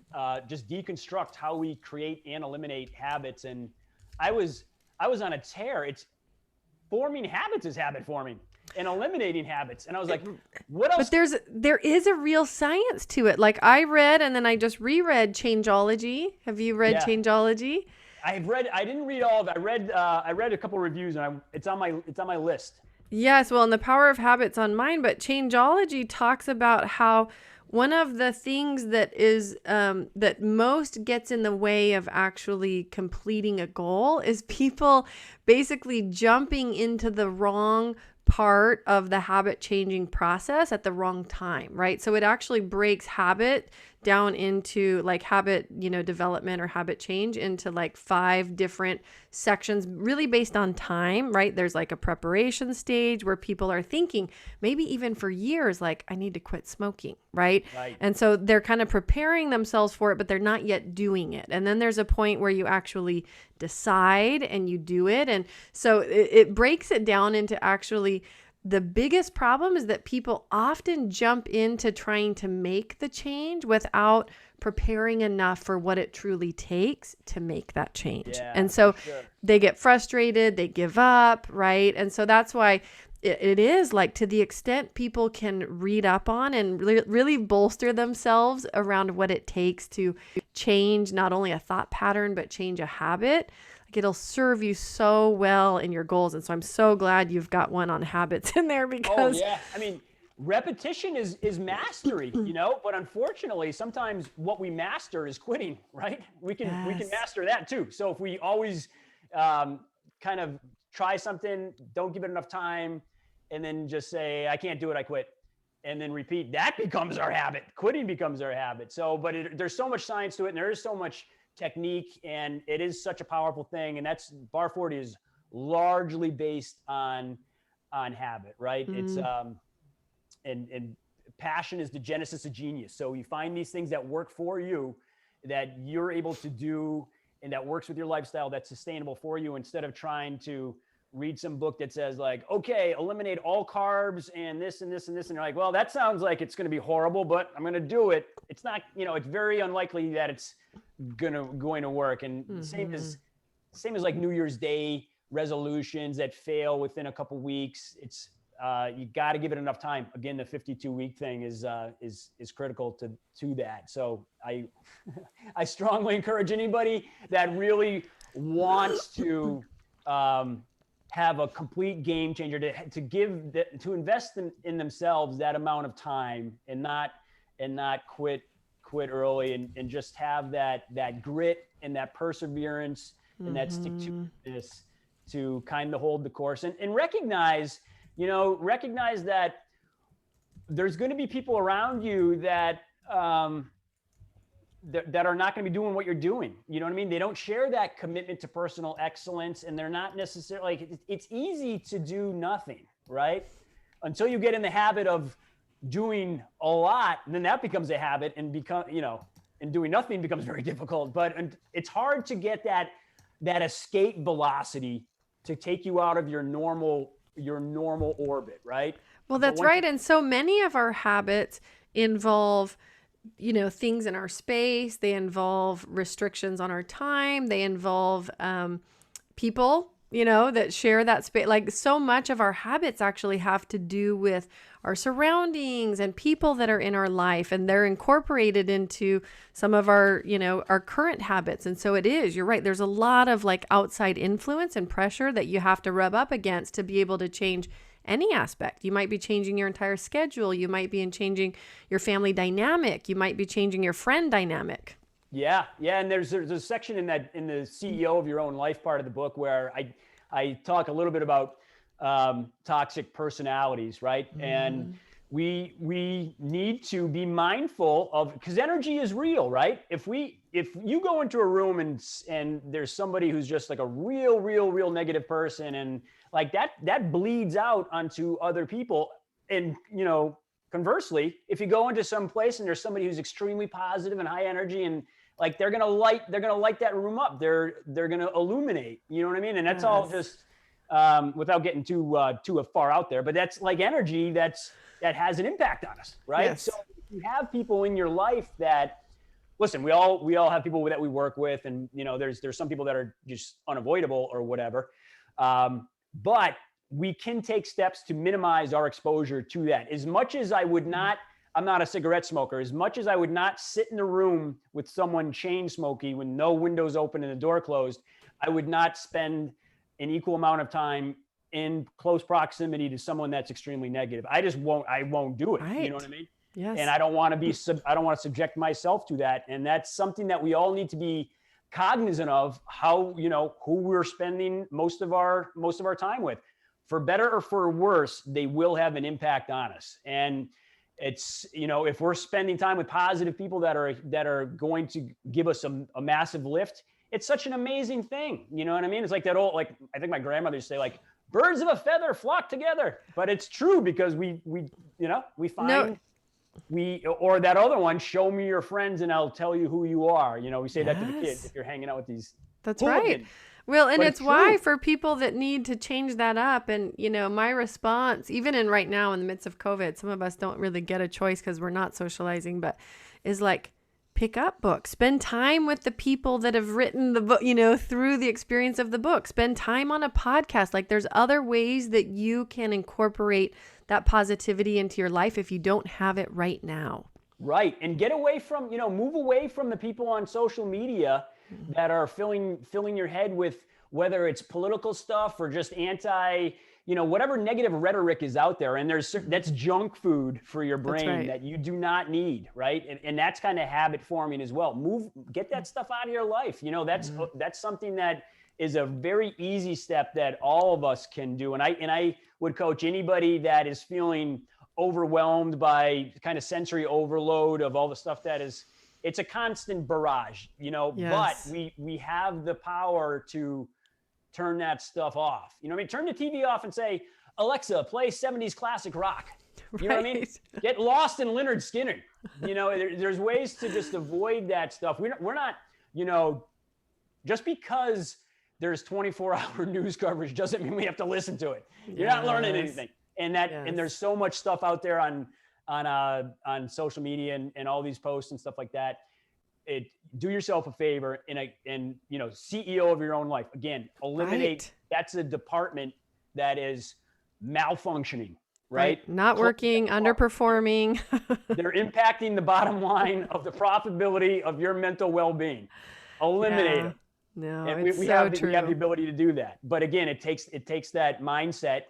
S2: just deconstruct how we create and eliminate habits. And I was on a tear. It's forming habits is habit forming and eliminating habits. And I was like, what else?
S1: But there is a real science to it. Like, I read, and then I just reread Changeology. Have you read Changeology?
S2: I didn't read all of it. I read a couple of reviews, and it's on my list.
S1: Yes, well, and The Power of Habit's on mine, but Changeology talks about how one of the things that is that most gets in the way of actually completing a goal is people basically jumping into the wrong part of the habit changing process at the wrong time, right? So it actually breaks habit down into like habit, development or habit change into like 5 different sections, really based on time, right? There's like a preparation stage where people are thinking maybe even for years, like I need to quit smoking, right?
S2: Right.
S1: And so they're kind of preparing themselves for it, but they're not yet doing it. And then there's a point where you actually decide and you do it. And so it breaks it down into actually the biggest problem is that people often jump into trying to make the change without preparing enough for what it truly takes to make that change.
S2: Yeah,
S1: and so
S2: for sure.
S1: they get frustrated, they give up, right? And so that's why it is like, to the extent people can read up on and really bolster themselves around what it takes to change not only a thought pattern, but change a habit. It'll serve you so well in your goals. And so I'm so glad you've got one on habits in there because
S2: yeah. I mean, repetition is mastery, but unfortunately, sometimes what we master is quitting, right? We can master that too. So if we always kind of try something, don't give it enough time, and then just say, I can't do it, I quit, and then repeat, that becomes our habit. Quitting becomes our habit. So, but there's so much science to it, and there is so much technique, and it is such a powerful thing. And that's Bar 40 is largely based on habit, right? It's and passion is the genesis of genius. So you find these things that work for you, that you're able to do, and that works with your lifestyle, that's sustainable for you, instead of trying to read some book that says like, okay, eliminate all carbs and this and this and this. And you're like, well, that sounds like it's going to be horrible, but I'm going to do it. It's not, it's very unlikely that it's going to work. And same as like New Year's Day resolutions that fail within a couple weeks. It's, you got to give it enough time. Again, the 52-week thing is critical to that. So I strongly encourage anybody that really wants to have a complete game changer, to invest in themselves that amount of time, and not quit early, and just have that grit and that perseverance and that stick to this to kind of hold the course, and recognize that there's going to be people around you that that are not going to be doing what you're doing. You know what I mean? They don't share that commitment to personal excellence, and they're not necessarily like, it's easy to do nothing, right? Until you get in the habit of doing a lot, and then that becomes a habit, and and doing nothing becomes very difficult. But it's hard to get that escape velocity to take you out of your normal orbit, right?
S1: Well, that's right. And so many of our habits involve things in our space. They involve restrictions on our time. They involve people, that share that space. Like, so much of our habits actually have to do with our surroundings and people that are in our life, and they're incorporated into some of our, our current habits. And so you're right. There's a lot of like outside influence and pressure that you have to rub up against to be able to change any aspect. You might be changing your entire schedule. You might be changing your family dynamic. You might be changing your friend dynamic.
S2: Yeah. And there's a section in the CEO of Your Own Life part of the book where I talk a little bit about toxic personalities, right? And we need to be mindful of, because energy is real, right? If you go into a room and there's somebody who's just like a real negative person, and like that bleeds out onto other people. And conversely, if you go into some place and there's somebody who's extremely positive and high energy, and like they're gonna light that room up, they're gonna illuminate, you know what I mean? And that's all just without getting too far out there, but that's like energy that has an impact on us, right?
S1: Yes.
S2: So if you have people in your life that, listen, we all have people that we work with, and there's some people that are just unavoidable or whatever, but we can take steps to minimize our exposure to that. As much as I'm not a cigarette smoker, as much as I would not sit in a room with someone chain smoking with no windows open and the door closed, I would not spend an equal amount of time in close proximity to someone that's extremely negative. I won't do it.
S1: Right.
S2: You know what I mean?
S1: Yes.
S2: And I don't want to be, I don't want to subject myself to that. And that's something that we all need to be cognizant of, how, who we're spending most of our time with. For better or for worse, they will have an impact on us. And it's, if we're spending time with positive people that are going to give us a massive lift, it's such an amazing thing. You know what I mean? It's like that old, like, I think my grandmother used to say, like, birds of a feather flock together. But it's true, because we find or that other one, show me your friends and I'll tell you who you are. We say that to the kids if you're hanging out with these.
S1: That's right. Well, and it's why for people that need to change that up. And, my response, even in right now in the midst of COVID, some of us don't really get a choice because we're not socializing, but is like, pick up books, spend time with the people that have written the book, through the experience of the book, spend time on a podcast. Like, there's other ways that you can incorporate that positivity into your life if you don't have it right now.
S2: Right. And get away from, move away from the people on social media that are filling your head with, whether it's political stuff or just whatever negative rhetoric is out there. And that's junk food for your brain that you do not need. Right. And that's kind of habit forming as well. Get that stuff out of your life. That's something that is a very easy step that all of us can do. And I would coach anybody that is feeling overwhelmed by kind of sensory overload of all the stuff it's a constant barrage,
S1: Yes.
S2: but we have the power to turn that stuff off. Turn the TV off and say, Alexa, play 70s classic rock. You know what I mean? Get lost in Lynyrd Skynyrd. There's ways to just avoid that stuff. We're not, just because there's 24-hour news coverage doesn't mean we have to listen to it. You're not learning anything. And and there's so much stuff out there on social media and all these posts and stuff like that. Do yourself a favor and CEO of your own life. Again, eliminate. That's a department that is malfunctioning, right?
S1: Not working, underperforming.
S2: They're impacting the bottom line of the profitability of your mental well-being. Eliminate them.
S1: No,
S2: and
S1: it's
S2: we
S1: so
S2: have
S1: true.
S2: We have the ability to do that. But again, it takes that mindset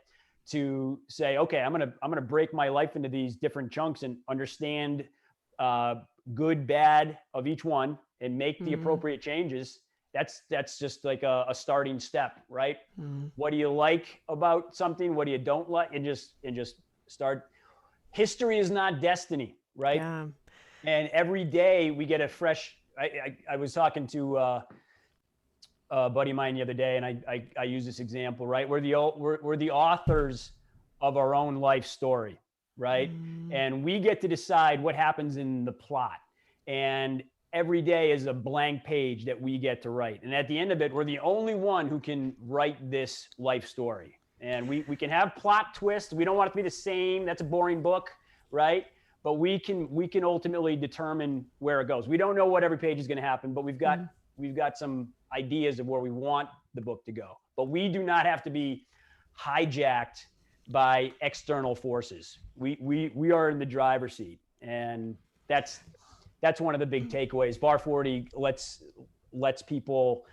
S2: to say, okay, I'm gonna break my life into these different chunks and understand good, bad of each one and make the appropriate changes. That's just like a starting step, right? What do you like about something? What do you don't like? And just start. History is not destiny, right?
S1: Yeah.
S2: And every day we get a fresh. I was talking to a buddy of mine the other day, and I use this example, right? We're the authors of our own life story, right? And we get to decide what happens in the plot. And every day is a blank page that we get to write. And at the end of it, we're the only one who can write this life story. And we can have plot twists. We don't want it to be the same. That's a boring book, right? But we can ultimately determine where it goes. We don't know what every page is going to happen, but we've got some ideas of where we want the book to go. But we do not have to be hijacked by external forces. We are in the driver's seat, and that's one of the big takeaways. Bar 40 lets people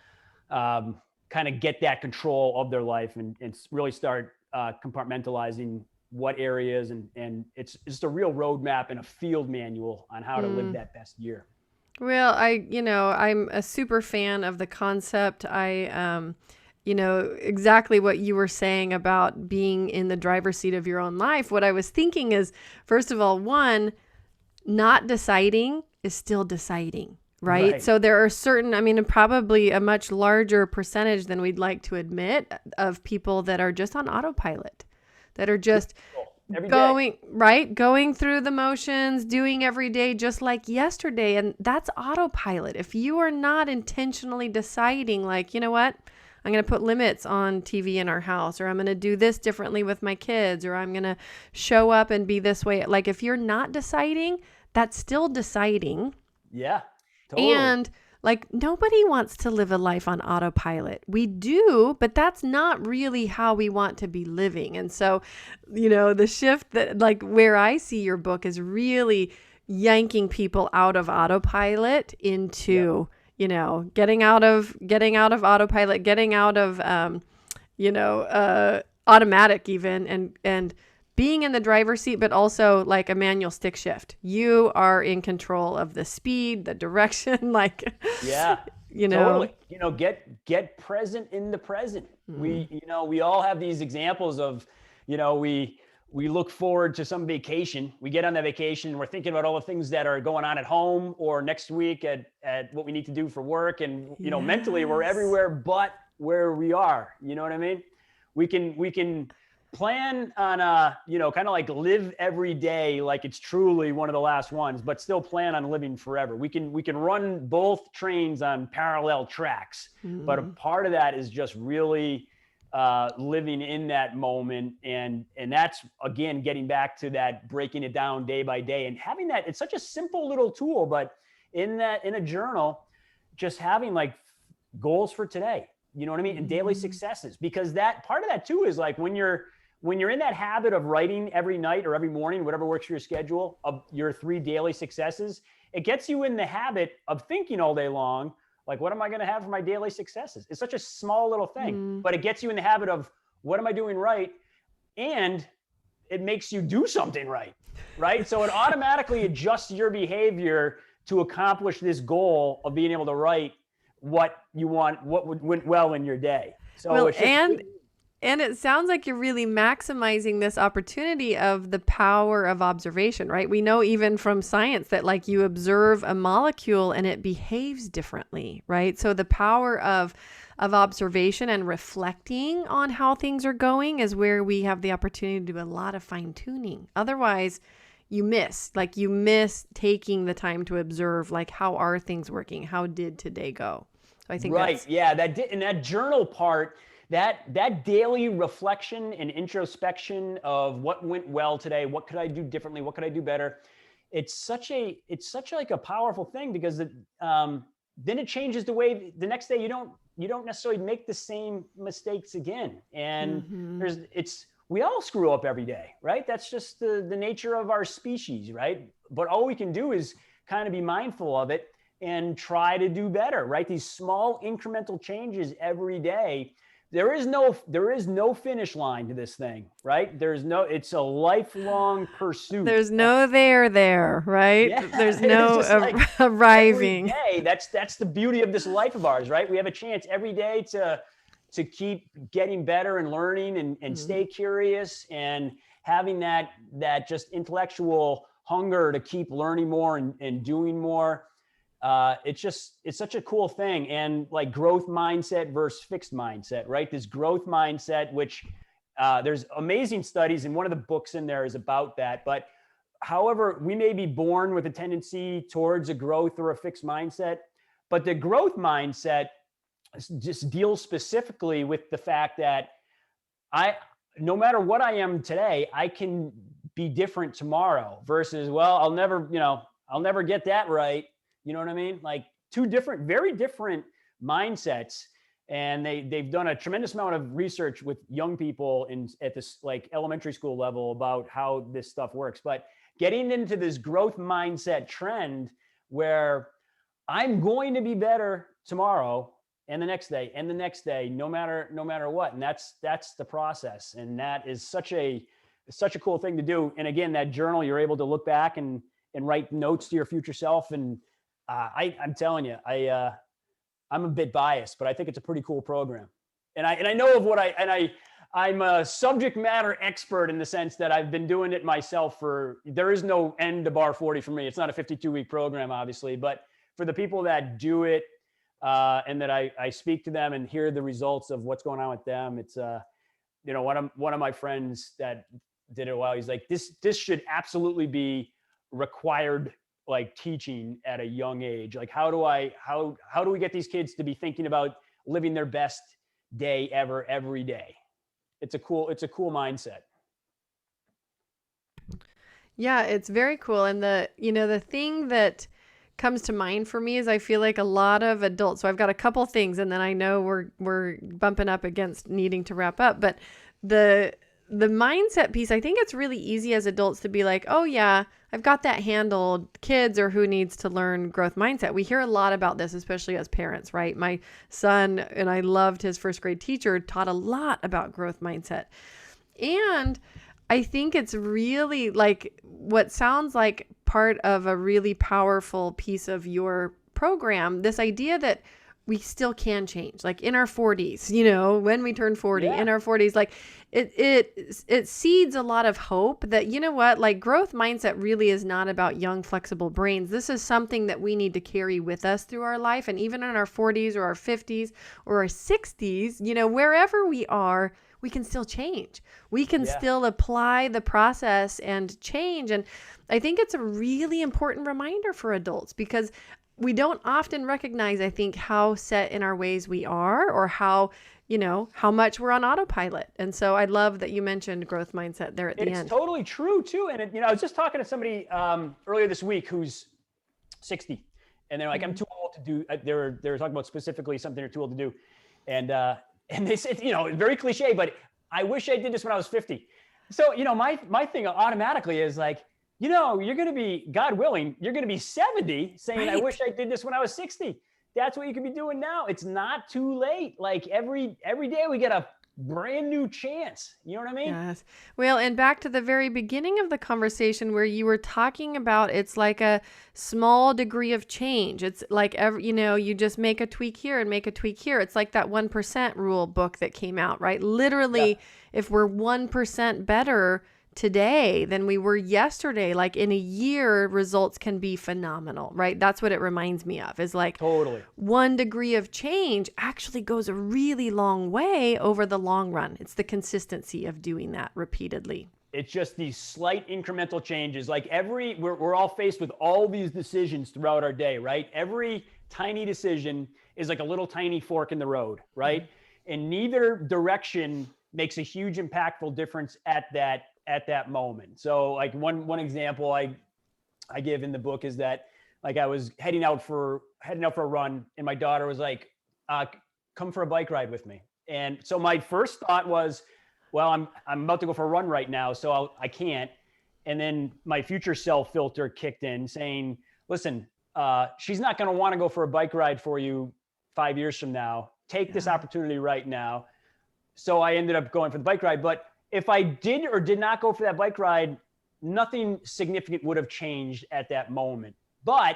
S2: kind of get that control of their life and really start compartmentalizing what areas, and it's just a real roadmap and a field manual on how to live that best year.
S1: Well, I'm a super fan of the concept. Exactly what you were saying about being in the driver's seat of your own life. What I was thinking is, first of all, one, not deciding is still deciding, right? So there are certain, probably a much larger percentage than we'd like to admit of people that are just on autopilot, that are just going through the motions, doing every day just like yesterday. And that's autopilot. If you are not intentionally deciding, like, you know what, I'm going to put limits on TV in our house, or I'm going to do this differently with my kids, or I'm going to show up and be this way. Like, if you're not deciding, that's still deciding.
S2: Yeah, totally.
S1: And like, nobody wants to live a life on autopilot. We do, but that's not really how we want to be living. And so, the shift that, like, where I see your book is really yanking people out of autopilot into, getting out of autopilot, getting out of, automatic even, and being in the driver's seat, but also like a manual stick shift. You are in control of the speed, the direction, like,
S2: Yeah, totally. Get present in the present. We all have these examples of, we look forward to some vacation. We get on that vacation, we're thinking about all the things that are going on at home or next week at what we need to do for work. And, mentally we're everywhere but where we are. You know what I mean? We can plan on kind of like live every day like it's truly one of the last ones, but still plan on living forever. We can run both trains on parallel tracks, but a part of that is just really living in that moment. And that's, again, getting back to that, breaking it down day by day and having that. It's such a simple little tool, but in a journal, just having like goals for today, you know what I mean? And daily successes, because that part of that too is like when you're in that habit of writing every night or every morning, whatever works for your schedule, of your 3 daily successes, it gets you in the habit of thinking all day long, like, what am I going to have for my daily successes? It's such a small little thing, but it gets you in the habit of, what am I doing right? And it makes you do something right? So it automatically adjusts your behavior to accomplish this goal of being able to write what you want, what went well in your day. So
S1: well, and it sounds like you're really maximizing this opportunity of the power of observation, right? We know even from science that like you observe a molecule and it behaves differently, right? So the power of observation and reflecting on how things are going is where we have the opportunity to do a lot of fine tuning. Otherwise, you miss taking the time to observe, like, how are things working? How did today go? So I think
S2: that journal part, that daily reflection and introspection of what went well today, what could I do differently, what could I do better? It's such like a powerful thing, because then it changes the way the next day you don't necessarily make the same mistakes again. And we all screw up every day, right? That's just the nature of our species, right? But all we can do is kind of be mindful of it and try to do better, right? These small incremental changes every day. There is no finish line to this thing, right? It's a lifelong pursuit.
S1: There's no there, right?
S2: Yeah,
S1: there's no arriving.
S2: Every day, that's the beauty of this life of ours, right? We have a chance every day to keep getting better and learning and stay curious and having that just intellectual hunger to keep learning more and doing more. It's such a cool thing. And like growth mindset versus fixed mindset, right? This growth mindset, which there's amazing studies, and one of the books in there is about that. But however, we may be born with a tendency towards a growth or a fixed mindset, but the growth mindset just deals specifically with the fact that no matter what I am today, I can be different tomorrow versus, well, I'll never get that right. You know what I mean? Like very different mindsets. And they've done a tremendous amount of research with young people at this like elementary school level about how this stuff works. But getting into this growth mindset trend where I'm going to be better tomorrow and the next day and the next day, no matter what. And that's the process. And that is such a cool thing to do. And again, that journal, you're able to look back and write notes to your future self. And I'm telling you, I'm a bit biased, but I think it's a pretty cool program. And I know of I'm a subject matter expert in the sense that I've been doing it myself there is no end to Bar 40 for me. It's not a 52-week program, obviously, but for the people that do it, and that I speak to them and hear the results of what's going on with them. It's, one of my friends that did it a while, he's like, this should absolutely be required, like teaching at a young age. Like, how do we get these kids to be thinking about living their best day ever, every day? It's a cool mindset.
S1: Yeah, it's very cool. And the thing that comes to mind for me is I feel like a lot of adults, so I've got a couple things and then I know we're bumping up against needing to wrap up, but the mindset piece, I think it's really easy as adults to be like, oh yeah, I've got that handled. Kids or who needs to learn growth mindset. We hear a lot about this, especially as parents, right? My son, and I loved his first grade teacher, taught a lot about growth mindset. And I think it's really like what sounds like part of a really powerful piece of your program, this idea that we still can change, like in our 40s, when we turn 40,
S2: Yeah.
S1: in our 40s, like it seeds a lot of hope that, like growth mindset really is not about young, flexible brains. This is something that we need to carry with us through our life. And even in our 40s or our 50s or our 60s, wherever we are, we can still change. We can still apply the process and change. And I think it's a really important reminder for adults because we don't often recognize, I think, how set in our ways we are or how much we're on autopilot. And so I love that you mentioned growth mindset there at the end.
S2: It's totally true too. And I was just talking to somebody earlier this week who's 60 and they're like, I'm too old to do, they were talking about specifically something they're too old to do. And they said, very cliche, but I wish I did this when I was 50. So, my thing automatically is like, you're going to be, God willing, you're going to be 70 saying, right. I wish I did this when I was 60. That's what you could be doing now. It's not too late. Like every day we get a brand new chance. You know what I mean?
S1: Yes. Well, and back to the very beginning of the conversation where you were talking about it's like a small degree of change. It's like, you just make a tweak here and make a tweak here. It's like that 1% rule book that came out, right? Literally, if we're 1% better today than we were yesterday, like in a year, results can be phenomenal, right? That's what it reminds me of, is like
S2: totally
S1: 1 degree of change actually goes a really long way over the long run. It's the consistency of doing that repeatedly.
S2: It's just these slight incremental changes. Like we're all faced with all these decisions throughout our day, right? Every tiny decision is like a little tiny fork in the road, right? Mm-hmm. And neither direction makes a huge impactful difference at that moment. So like one example I give in the book is that like I was heading out for a run and my daughter was like, come for a bike ride with me. And so my first thought was, well, I'm about to go for a run right now, so I can't. And then my future self filter kicked in saying, listen, she's not going to want to go for a bike ride for you 5 years from now. Take this opportunity right now. So I ended up going for the bike ride. But if I did or did not go for that bike ride, nothing significant would have changed at that moment. But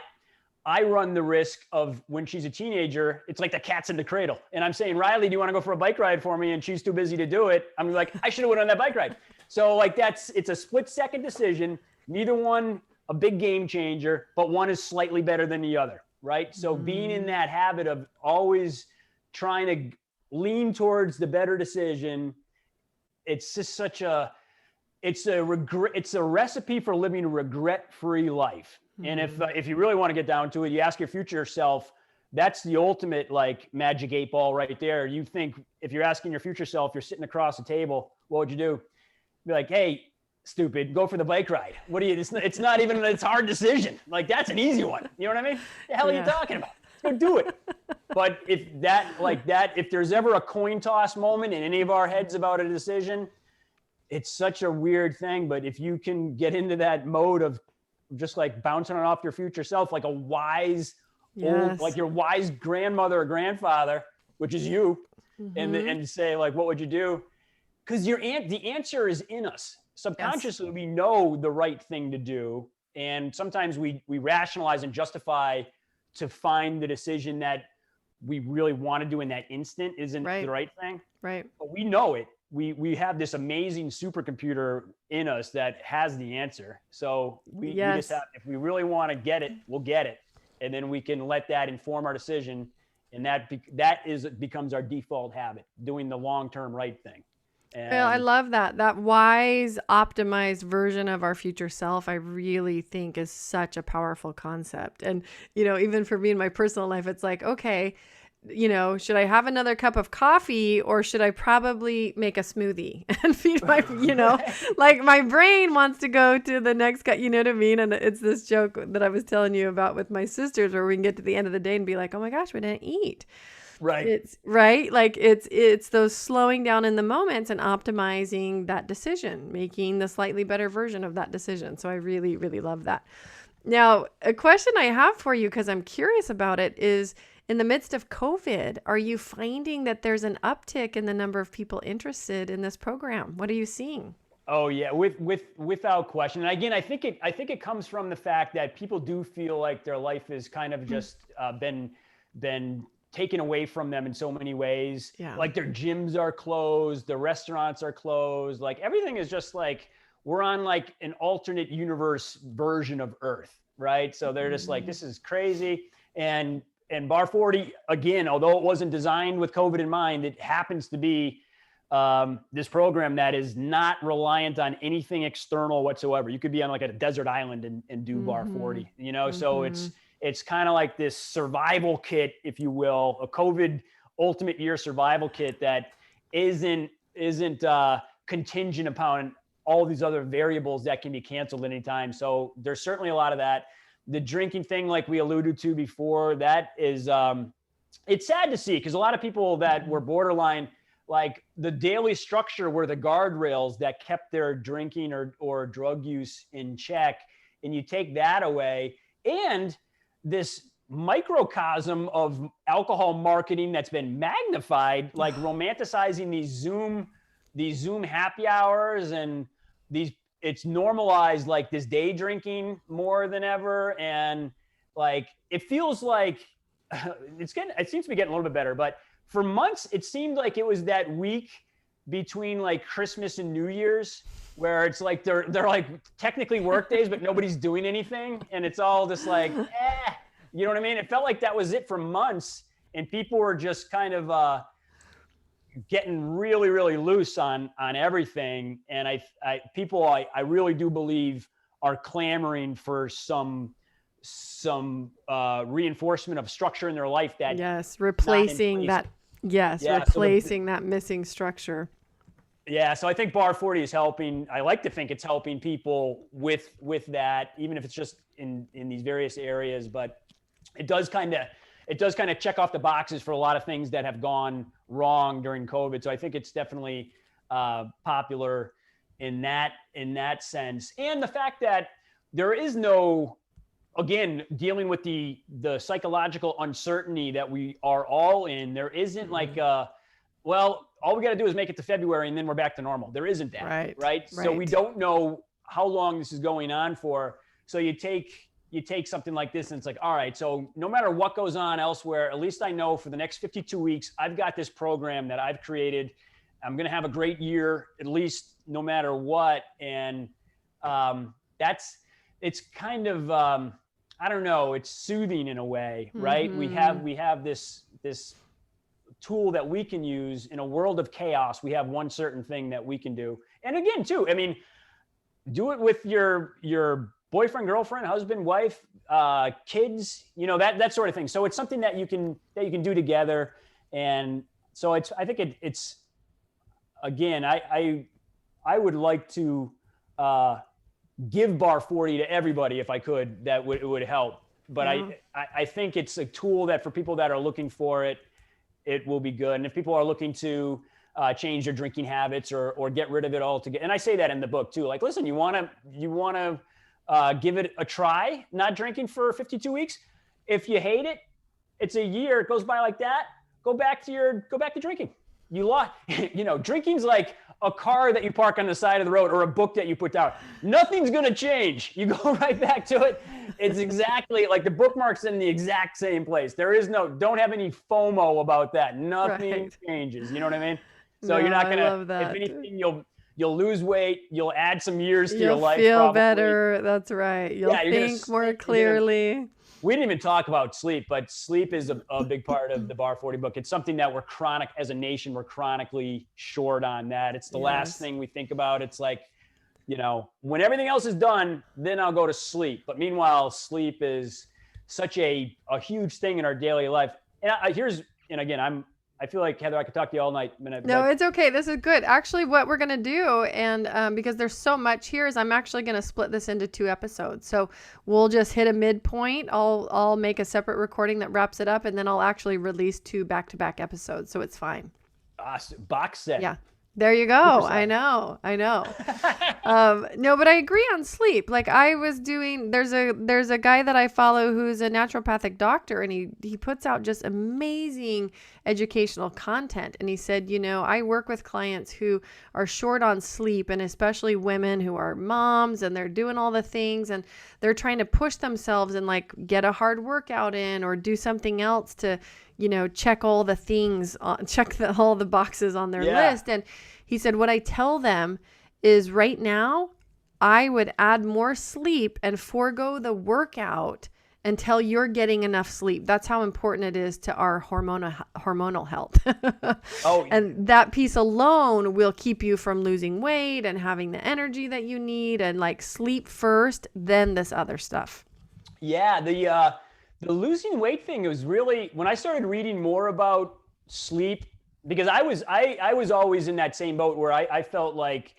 S2: I run the risk of when she's a teenager, it's like the cat's in the cradle. And I'm saying, Riley, do you want to go for a bike ride for me? And she's too busy to do it. I'm like, I should have went on that bike ride. So like it's a split second decision. Neither one a big game changer, but one is slightly better than the other, right? So being in that habit of always trying to lean towards the better decision, it's just it's a recipe for living a regret-free life. And if you really want to get down to it, you ask your future self, that's the ultimate like magic 8 ball right there. You think if you're asking your future self, you're sitting across the table, what would you do? Be like, hey, stupid, go for the bike ride. What do you, it's not even, it's a hard decision. Like that's an easy one. You know what I mean? The hell are you talking about? Go do it. But if there's ever a coin toss moment in any of our heads about a decision, it's such a weird thing. But if you can get into that mode of just like bouncing it off your future self, like a wise old, like your wise grandmother or grandfather, which is you, and say like, what would you do? Because the answer is in us. Subconsciously, we know the right thing to do. And sometimes we rationalize and justify to find the decision that we really want to do in that instant isn't the right thing. Right. But we know it. We have this amazing supercomputer in us that has the answer. So we just have, if we really want to get it, we'll get it. And then we can let that inform our decision. And that becomes our default habit, doing the long-term right thing.
S1: Well, I love that wise, optimized version of our future self, I really think is such a powerful concept. And, even for me in my personal life, it's like, okay, should I have another cup of coffee or should I probably make a smoothie and feed my, like my brain wants to go to the next cup, you know what I mean? And it's this joke that I was telling you about with my sisters where we can get to the end of the day and be like, oh my gosh, we didn't eat.
S2: Right.
S1: It's right. Like it's those slowing down in the moments and optimizing that decision, making the slightly better version of that decision. So I really, really love that. Now, a question I have for you, because I'm curious about it, is in the midst of COVID, are you finding that there's an uptick in the number of people interested in this program? What are you seeing?
S2: Oh yeah, without question. And again, I think it comes from the fact that people do feel like their life is kind of just been taken away from them in so many ways.
S1: Yeah.
S2: Like their gyms are closed, the restaurants are closed, like everything is just like we're on like an alternate universe version of Earth, right? So they're just like, this is crazy. And Bar 40, again, although it wasn't designed with COVID in mind, it happens to be this program that is not reliant on anything external whatsoever. You could be on like a desert island and do Bar 40, you know? So it's kind of like this survival kit, if you will, a COVID ultimate year survival kit that isn't contingent upon all these other variables that can be canceled anytime. So there's certainly a lot of that. The drinking thing, like we alluded to before, that is, it's sad to see because a lot of people that were borderline, like the daily structure were the guardrails that kept their drinking or drug use in check. And you take that away, and this microcosm of alcohol marketing that's been magnified, like romanticizing these Zoom happy hours and it's normalized like this day drinking more than ever. And like, it feels like it seems to be getting a little bit better, but for months, it seemed like it was that week between like Christmas and New Year's where it's like, they're like technically work days, but nobody's doing anything. And it's all just like, you know what I mean? It felt like that was it for months. And people were just kind of, getting really, really loose on everything. And I really do believe are clamoring for some reinforcement of structure in their life that
S1: replacing that missing structure.
S2: Yeah. So I think Bar 40 is helping. I like to think it's helping people with that, even if it's just in these various areas, but it does kind of check off the boxes for a lot of things that have gone wrong during COVID. So I think it's definitely popular in that sense. And the fact that there is no, again, dealing with the psychological uncertainty that we are all in, there isn't like, well, all we got to do is make it to February and then we're back to normal. There isn't that, right? So we don't know how long this is going on for. So you take something like this and it's like, all right, so no matter what goes on elsewhere, at least I know for the next 52 weeks, I've got this program that I've created. I'm going to have a great year, at least no matter what. And it's kind of, I don't know, it's soothing in a way, right? Mm-hmm. We have this tool that we can use in a world of chaos. We have one certain thing that we can do. And again, too, I mean, do it with your boyfriend, girlfriend, husband, wife, kids, you know, that sort of thing. So it's something that you can do together. And so I think it's again, I would like to give Bar 40 to everybody if I could, it would help. But I think it's a tool that for people that are looking for it, it will be good. And if people are looking to change their drinking habits or get rid of it altogether, and I say that in the book too, like, listen, you want to give it a try, not drinking for 52 weeks. If you hate it, it's a year, it goes by like that. Go back to drinking. You lost, you know, drinking's like a car that you park on the side of the road or a book that you put down. Nothing's going to change. You go right back to it. It's exactly like the bookmark's in the exact same place. Don't have any FOMO about that. Nothing changes. You know what I mean? So you're not going to, if anything, you'll lose weight. You'll add some years to your life.
S1: You'll feel better. That's right. You'll think more clearly.
S2: We didn't even talk about sleep, but sleep is a big part of the Bar 40 book. It's something that as a nation, we're chronically short on that. It's the last thing we think about. It's like, you know, when everything else is done, then I'll go to sleep. But meanwhile, sleep is such a huge thing in our daily life. And I feel like, Heather, I could talk to you all night.
S1: No, it's okay. This is good. Actually, what we're going to do, and because there's so much here, is I'm actually going to split this into 2 episodes. So we'll just hit a midpoint. I'll make a separate recording that wraps it up, and then I'll actually release 2 back-to-back episodes. So it's fine.
S2: Box set.
S1: Yeah. There you go. I
S2: Supersize.
S1: know. I know. No, but I agree on sleep. Like I was doing, there's a guy that I follow who's a naturopathic doctor, and he puts out just amazing educational content. And he said, I work with clients who are short on sleep, and especially women who are moms and they're doing all the things and they're trying to push themselves and like get a hard workout in or do something else to, check all the things, all the boxes on their
S2: Yeah.
S1: list. And he said, what I tell them is right now, I would add more sleep and forego the workout until you're getting enough sleep. That's how important it is to our hormonal health.
S2: Oh,
S1: And that piece alone will keep you from losing weight and having the energy that you need, and like sleep first, then this other stuff.
S2: yeah. The losing weight thing was really when I started reading more about sleep, because I was always in that same boat where I felt like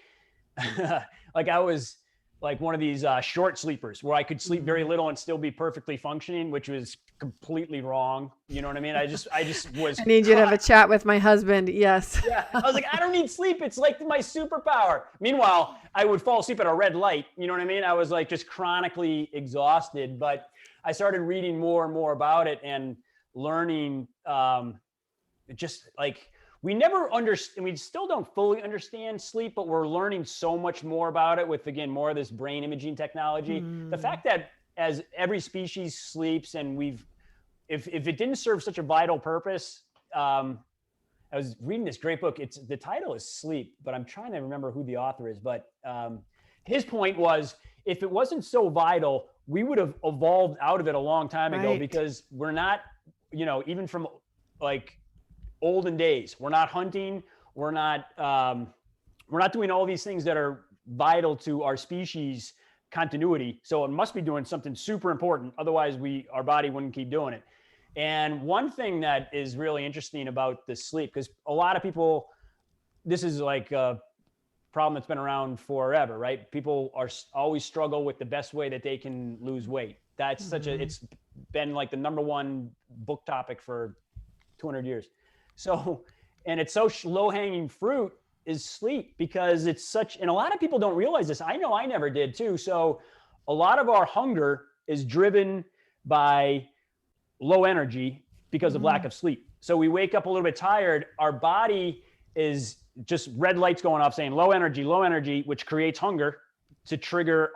S2: like I was like one of these short sleepers where I could sleep very little and still be perfectly functioning, which was completely wrong. You know what I mean? I just was
S1: I need you to have a chat with my husband. Yes.
S2: yeah. I was like, I don't need sleep. It's like my superpower. Meanwhile, I would fall asleep at a red light. You know what I mean? I was like just chronically exhausted, but I started reading more and more about it and learning just like we never understand, we still don't fully understand sleep, but we're learning so much more about it with, again, more of this brain imaging technology. The fact that as every species sleeps and if it didn't serve such a vital purpose, I was reading this great book. The title is Sleep, but I'm trying to remember who the author is. But his point was, if it wasn't so vital, we would have evolved out of it a long time ago,
S1: Right.
S2: because we're not, even from like olden days, we're not hunting, we're not doing all these things that are vital to our species continuity. So it must be doing something super important. Otherwise, our body wouldn't keep doing it. And one thing that is really interesting about the sleep, because a lot of people, this is like a problem that's been around forever, right? People always struggle with the best way that they can lose weight. That's it's been like the number one book topic for 200 years. So, and it's so low hanging fruit is sleep, because it's such, and a lot of people don't realize this. I know I never did too. So a lot of our hunger is driven by low energy because of lack of sleep. So we wake up a little bit tired. Our body is just red lights going off saying low energy, which creates hunger to trigger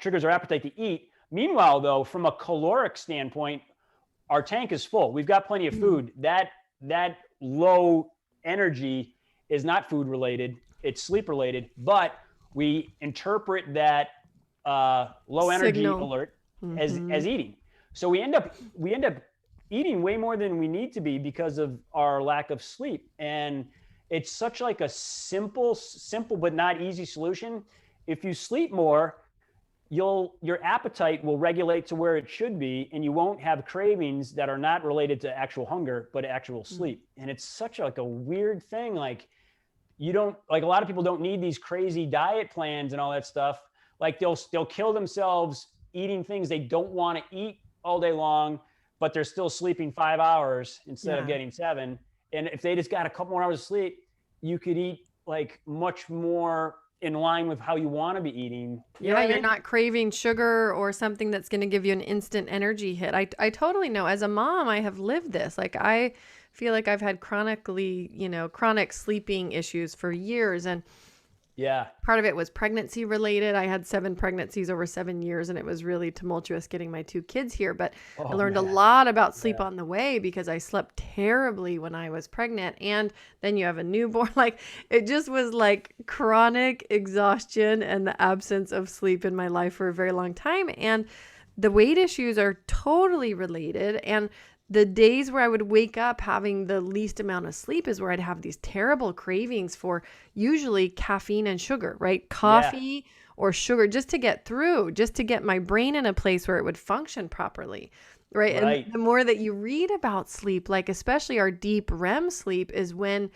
S2: triggers our appetite to eat. Meanwhile, though, from a caloric standpoint, our tank is full. We've got plenty of food. That low energy is not food related. It's sleep related, but we interpret that low energy
S1: Signal.
S2: alert as eating. So we end up eating way more than we need to be because of our lack of sleep. And it's such like a simple but not easy solution. If you sleep more, your appetite will regulate to where it should be, and you won't have cravings that are not related to actual hunger but actual sleep. And it's such like a weird thing. Like you don't, like a lot of people don't need these crazy diet plans and all that stuff. Like they'll kill themselves eating things they don't want to eat all day long, but they're still sleeping 5 hours instead of getting 7. And if they just got a couple more hours of sleep, you could eat like much more in line with how you want to be eating.
S1: You're not craving sugar or something that's going to give you an instant energy hit. I totally know. As a mom, I have lived this. Like I feel like I've had chronic sleeping issues for years. And part of it was pregnancy related. I had 7 pregnancies over 7 years, and it was really tumultuous getting my 2 kids here. But I learned a lot about sleep on the way, because I slept terribly when I was pregnant. And then you have a newborn. Like it just was like chronic exhaustion and the absence of sleep in my life for a very long time. And the weight issues are totally related. And the days where I would wake up having the least amount of sleep is where I'd have these terrible cravings for usually caffeine and sugar, right? Coffee or sugar, just to get through, just to get my brain in a place where it would function properly, right? And the more that you read about sleep, like especially our deep REM sleep, is when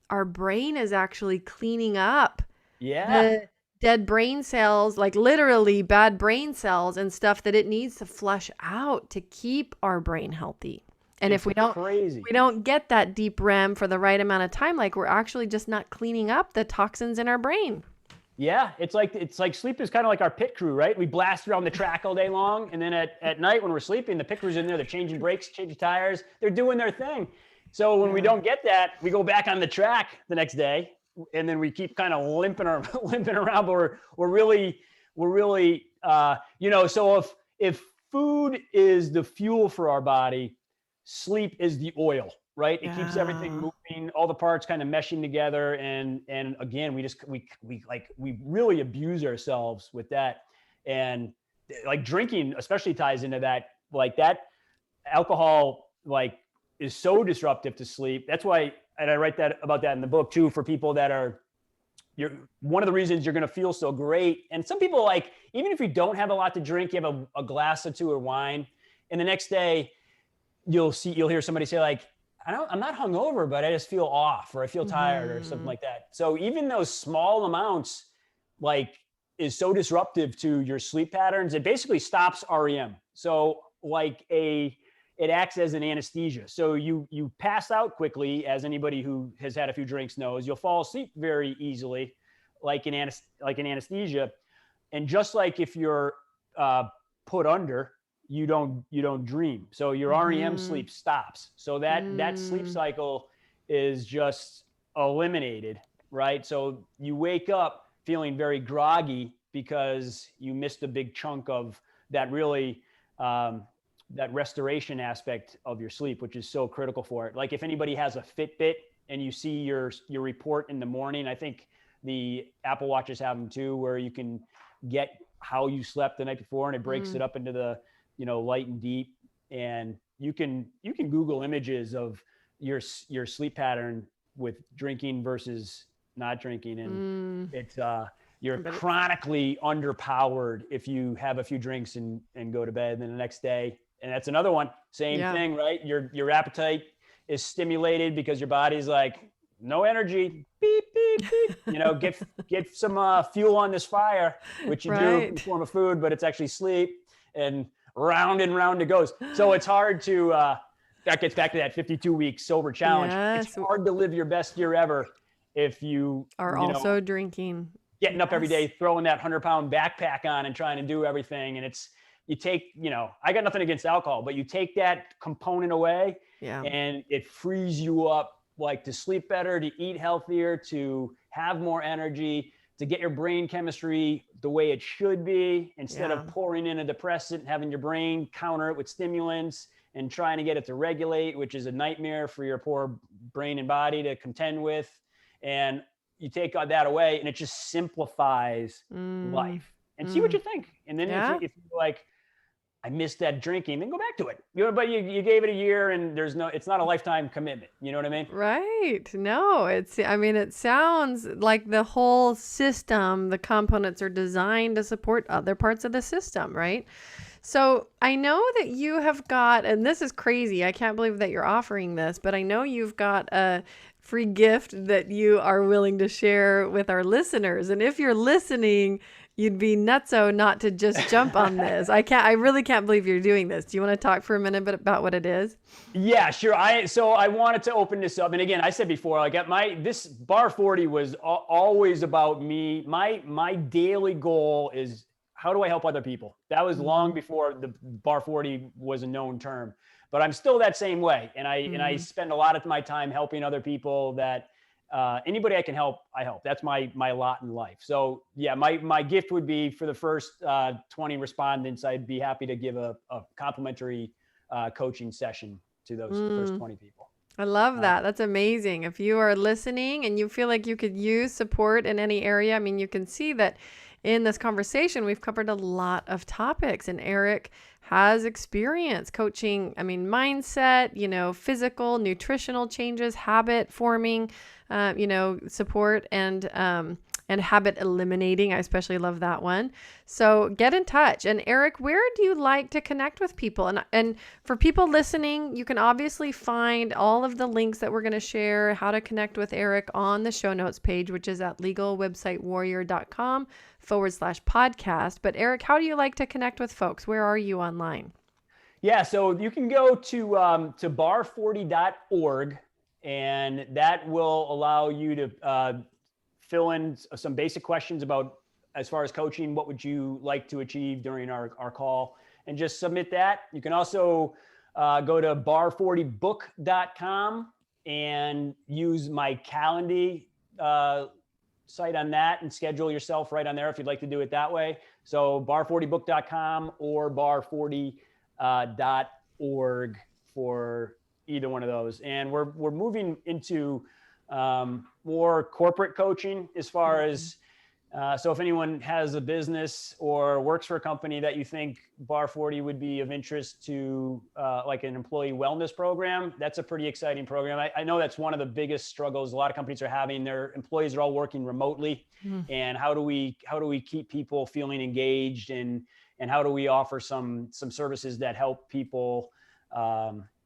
S1: our brain is actually cleaning up the dead brain cells, like literally bad brain cells and stuff that it needs to flush out to keep our brain healthy. And
S2: It's
S1: if
S2: crazy.
S1: we don't get that deep REM for the right amount of time, like we're actually just not cleaning up the toxins in our brain.
S2: Yeah, it's like sleep is kind of like our pit crew, right? We blast around the track all day long, and then at night when we're sleeping, the pit crew's in there. They're changing brakes, changing tires. They're doing their thing. So when we don't get that, we go back on the track the next day, and then we keep kind of limping around. But we're really So if food is the fuel for our body, sleep is the oil, right? It keeps everything moving, all the parts kind of meshing together. And again, we really abuse ourselves with that. And like drinking especially ties into that. Like that alcohol is so disruptive to sleep. That's why, and I write about that in the book too, for people that are, one of the reasons you're going to feel so great. And some people, like, even if you don't have a lot to drink, you have a glass or two of wine, and the next day you'll hear somebody say like, I'm not hungover, but I just feel off, or I feel tired, or something like that. So even those small amounts, like, is so disruptive to your sleep patterns. It basically stops REM. So it acts as an anesthesia. So you pass out quickly, as anybody who has had a few drinks knows. You'll fall asleep very easily, like an anesthesia. And just like if you're put under, you don't dream. So your REM sleep stops. So that sleep cycle is just eliminated, right? So you wake up feeling very groggy because you missed a big chunk of that really that restoration aspect of your sleep, which is so critical for it. Like if anybody has a Fitbit and you see your report in the morning, I think the Apple Watches have them too, where you can get how you slept the night before, and it breaks it up into the, light and deep. And you can Google images of your sleep pattern with drinking versus not drinking. And it's, you're chronically underpowered if you have a few drinks and go to bed. And then the next day, and that's another one, same thing, right? Your appetite is stimulated because your body's like, no energy, beep, beep, beep. Get some fuel on this fire, which you do in the form of food, but it's actually sleep, and round it goes. So it's hard to, that gets back to that 52-week sober challenge. Yes. It's hard to live your best year ever if you
S1: are also drinking.
S2: Getting up every day, throwing that 100-pound backpack on and trying to do everything. And you take, I got nothing against alcohol, but you take that component away and it frees you up, like, to sleep better, to eat healthier, to have more energy, to get your brain chemistry the way it should be, instead of pouring in a depressant and having your brain counter it with stimulants and trying to get it to regulate, which is a nightmare for your poor brain and body to contend with. And you take that away and it just simplifies life. And see what you think. And then if you're like, I missed that drinking, then go back to it. But you gave it a year, and it's not a lifetime commitment. You know what I mean?
S1: Right. No, it sounds like the whole system, the components are designed to support other parts of the system, right? So I know that you have got, and this is crazy, I can't believe that you're offering this, but I know you've got a free gift that you are willing to share with our listeners. And if you're listening, you'd be nutso not to just jump on this. I really can't believe you're doing this. Do you want to talk for a minute about what it is?
S2: Yeah, sure. So I wanted to open this up. And again, I said before, like, this Bar 40 was always about me. My daily goal is, how do I help other people? That was long before the Bar 40 was a known term, but I'm still that same way. And I spend a lot of my time helping other people that, anybody I can help, I help. That's my lot in life. So yeah, my gift would be, for the first 20 respondents, I'd be happy to give a complimentary coaching session to those first 20 people.
S1: I love that. That's amazing. If you are listening and you feel like you could use support in any area, I mean, you can see that in this conversation, we've covered a lot of topics, and Eric has experience coaching, mindset, physical, nutritional changes, habit forming, support, and habit eliminating. I especially love that one. So get in touch. And Eric, where do you like to connect with people? And for people listening, you can obviously find all of the links that we're going to share, how to connect with Eric, on the show notes page, which is at legalwebsitewarrior.com/podcast. But Eric, how do you like to connect with folks? Where are you online?
S2: Yeah, so you can go to bar40.org, and that will allow you to fill in some basic questions about, as far as coaching, what would you like to achieve during our call, and just submit that. You can also go to bar40book.com and use my Calendly site on that and schedule yourself right on there if you'd like to do it that way. So bar40book.com or bar40.org for either one of those. And we're moving into more corporate coaching, as far as so if anyone has a business or works for a company that you think Bar 40 would be of interest to, like an employee wellness program, that's a pretty exciting program. I know that's one of the biggest struggles a lot of companies are having. Their employees are all working remotely, and how do we keep people feeling engaged, and how do we offer some services that help people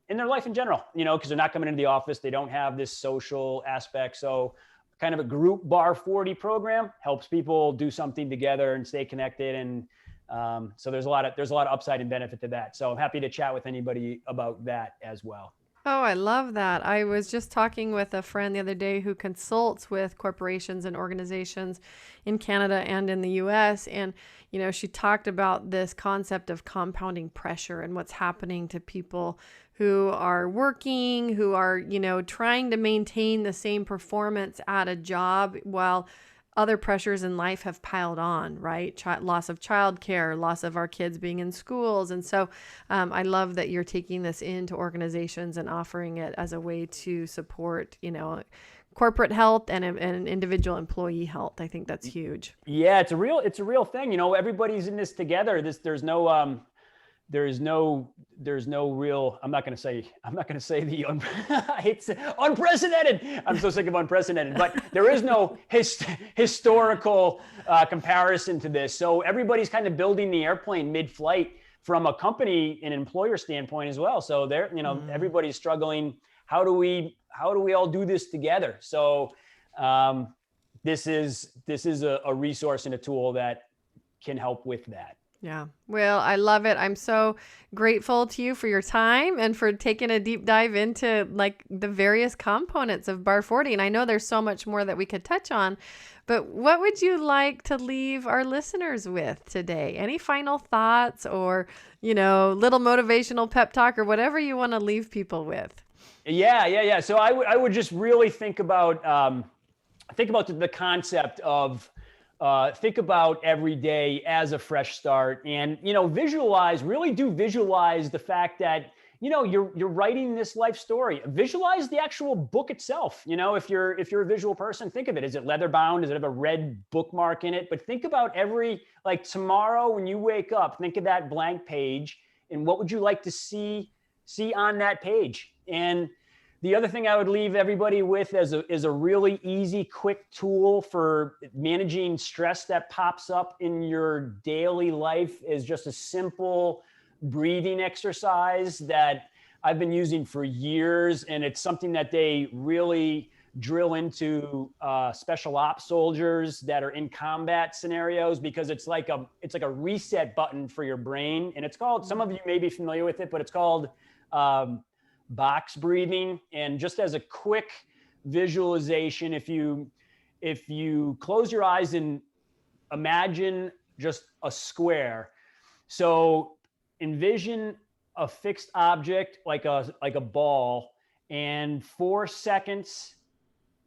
S2: in their life in general, because they're not coming into the office, they don't have this social aspect. So kind of a group Bar 40 program helps people do something together and stay connected. And so there's a lot of upside and benefit to that. So I'm happy to chat with anybody about that as well.
S1: Oh, I love that. I was just talking with a friend the other day who consults with corporations and organizations in Canada and in the US. And, she talked about this concept of compounding pressure and what's happening to people who are working, who are, trying to maintain the same performance at a job while other pressures in life have piled on, right? Loss of childcare, loss of our kids being in schools. And so I love that you're taking this into organizations and offering it as a way to support, corporate health and individual employee health. I think that's huge.
S2: Yeah, it's a real thing. Everybody's in this together. There's no real, I'm not going to say the, I hate to say, unprecedented. I'm so sick of unprecedented, but there is no historical comparison to this. So everybody's kind of building the airplane mid-flight from a company and employer standpoint as well. So everybody's struggling. How do we all do this together? So this is a resource and a tool that can help with that.
S1: Yeah. Well, I love it. I'm so grateful to you for your time and for taking a deep dive into like the various components of Bar 40. And I know there's so much more that we could touch on, but what would you like to leave our listeners with today? Any final thoughts or, little motivational pep talk or whatever you want to leave people with?
S2: Yeah. So I would just really think about the concept of, think about every day as a fresh start, and visualize the fact that you're writing this life story. Visualize the actual book itself. If you're a visual person, think of it. Is it leather bound? Does it have a red bookmark in it? But think about tomorrow when you wake up, think of that blank page, and what would you like to see on that page? And the other thing I would leave everybody with is a really easy, quick tool for managing stress that pops up in your daily life is just a simple breathing exercise that I've been using for years. And it's something that they really drill into special ops soldiers that are in combat scenarios, because it's like a reset button for your brain. And it's called, some of you may be familiar with it, but it's called box breathing. And just as a quick visualization, if you close your eyes and imagine just a square, so envision a fixed object like a ball, and 4 seconds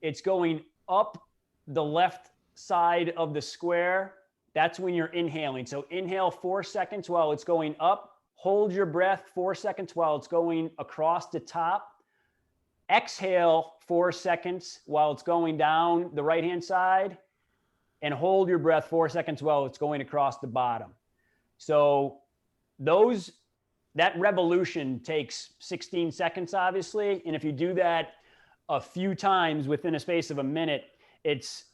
S2: it's going up the left side of the square. That's when you're inhaling. So inhale 4 seconds while it's going up. Hold your breath 4 seconds while it's going across the top. Exhale 4 seconds while it's going down the right-hand side, and hold your breath 4 seconds while it's going across the bottom. So that revolution takes 16 seconds, obviously. And if you do that a few times within a space of a minute, it's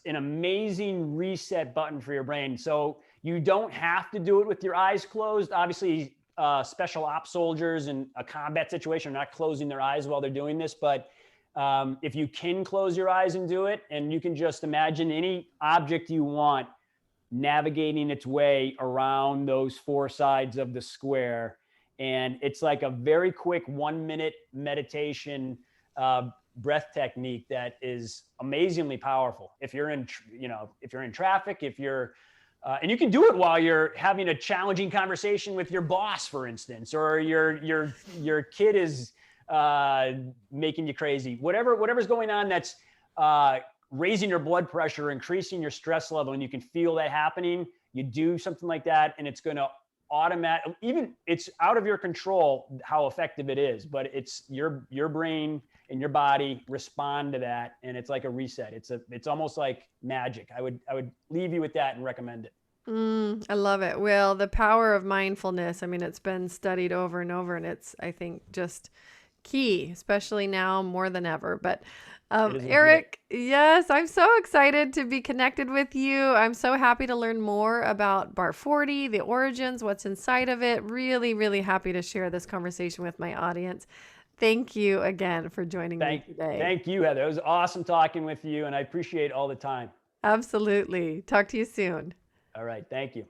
S2: an amazing reset button for your brain. So you don't have to do it with your eyes closed. Obviously, special ops soldiers in a combat situation are not closing their eyes while they're doing this. But if you can close your eyes and do it, and you can just imagine any object you want navigating its way around those 4 sides of the square, And it's like a very quick 1 minute meditation breath technique that is amazingly powerful. If you're in, if you're in traffic, if you're, and you can do it while you're having a challenging conversation with your boss, for instance, or your kid is making you crazy. Whatever's going on that's raising your blood pressure, increasing your stress level, and you can feel that happening. You do something like that, and it's going to even it's out of your control how effective it is, but it's your brain and your body respond to that, and it's like a reset. It's almost like magic. I would leave you with that and recommend it.
S1: I love it. Well, the power of mindfulness, I mean, it's been studied over and over, and it's, I think, just key, especially now more than ever. But Eric, yes, I'm so excited to be connected with you. I'm so happy to learn more about Bar 40, the origins, what's inside of it. Really, really happy to share this conversation with my audience. Thank you again for joining me today.
S2: Thank you, Heather. It was awesome talking with you, and I appreciate all the time.
S1: Absolutely. Talk to you soon.
S2: All right. Thank you.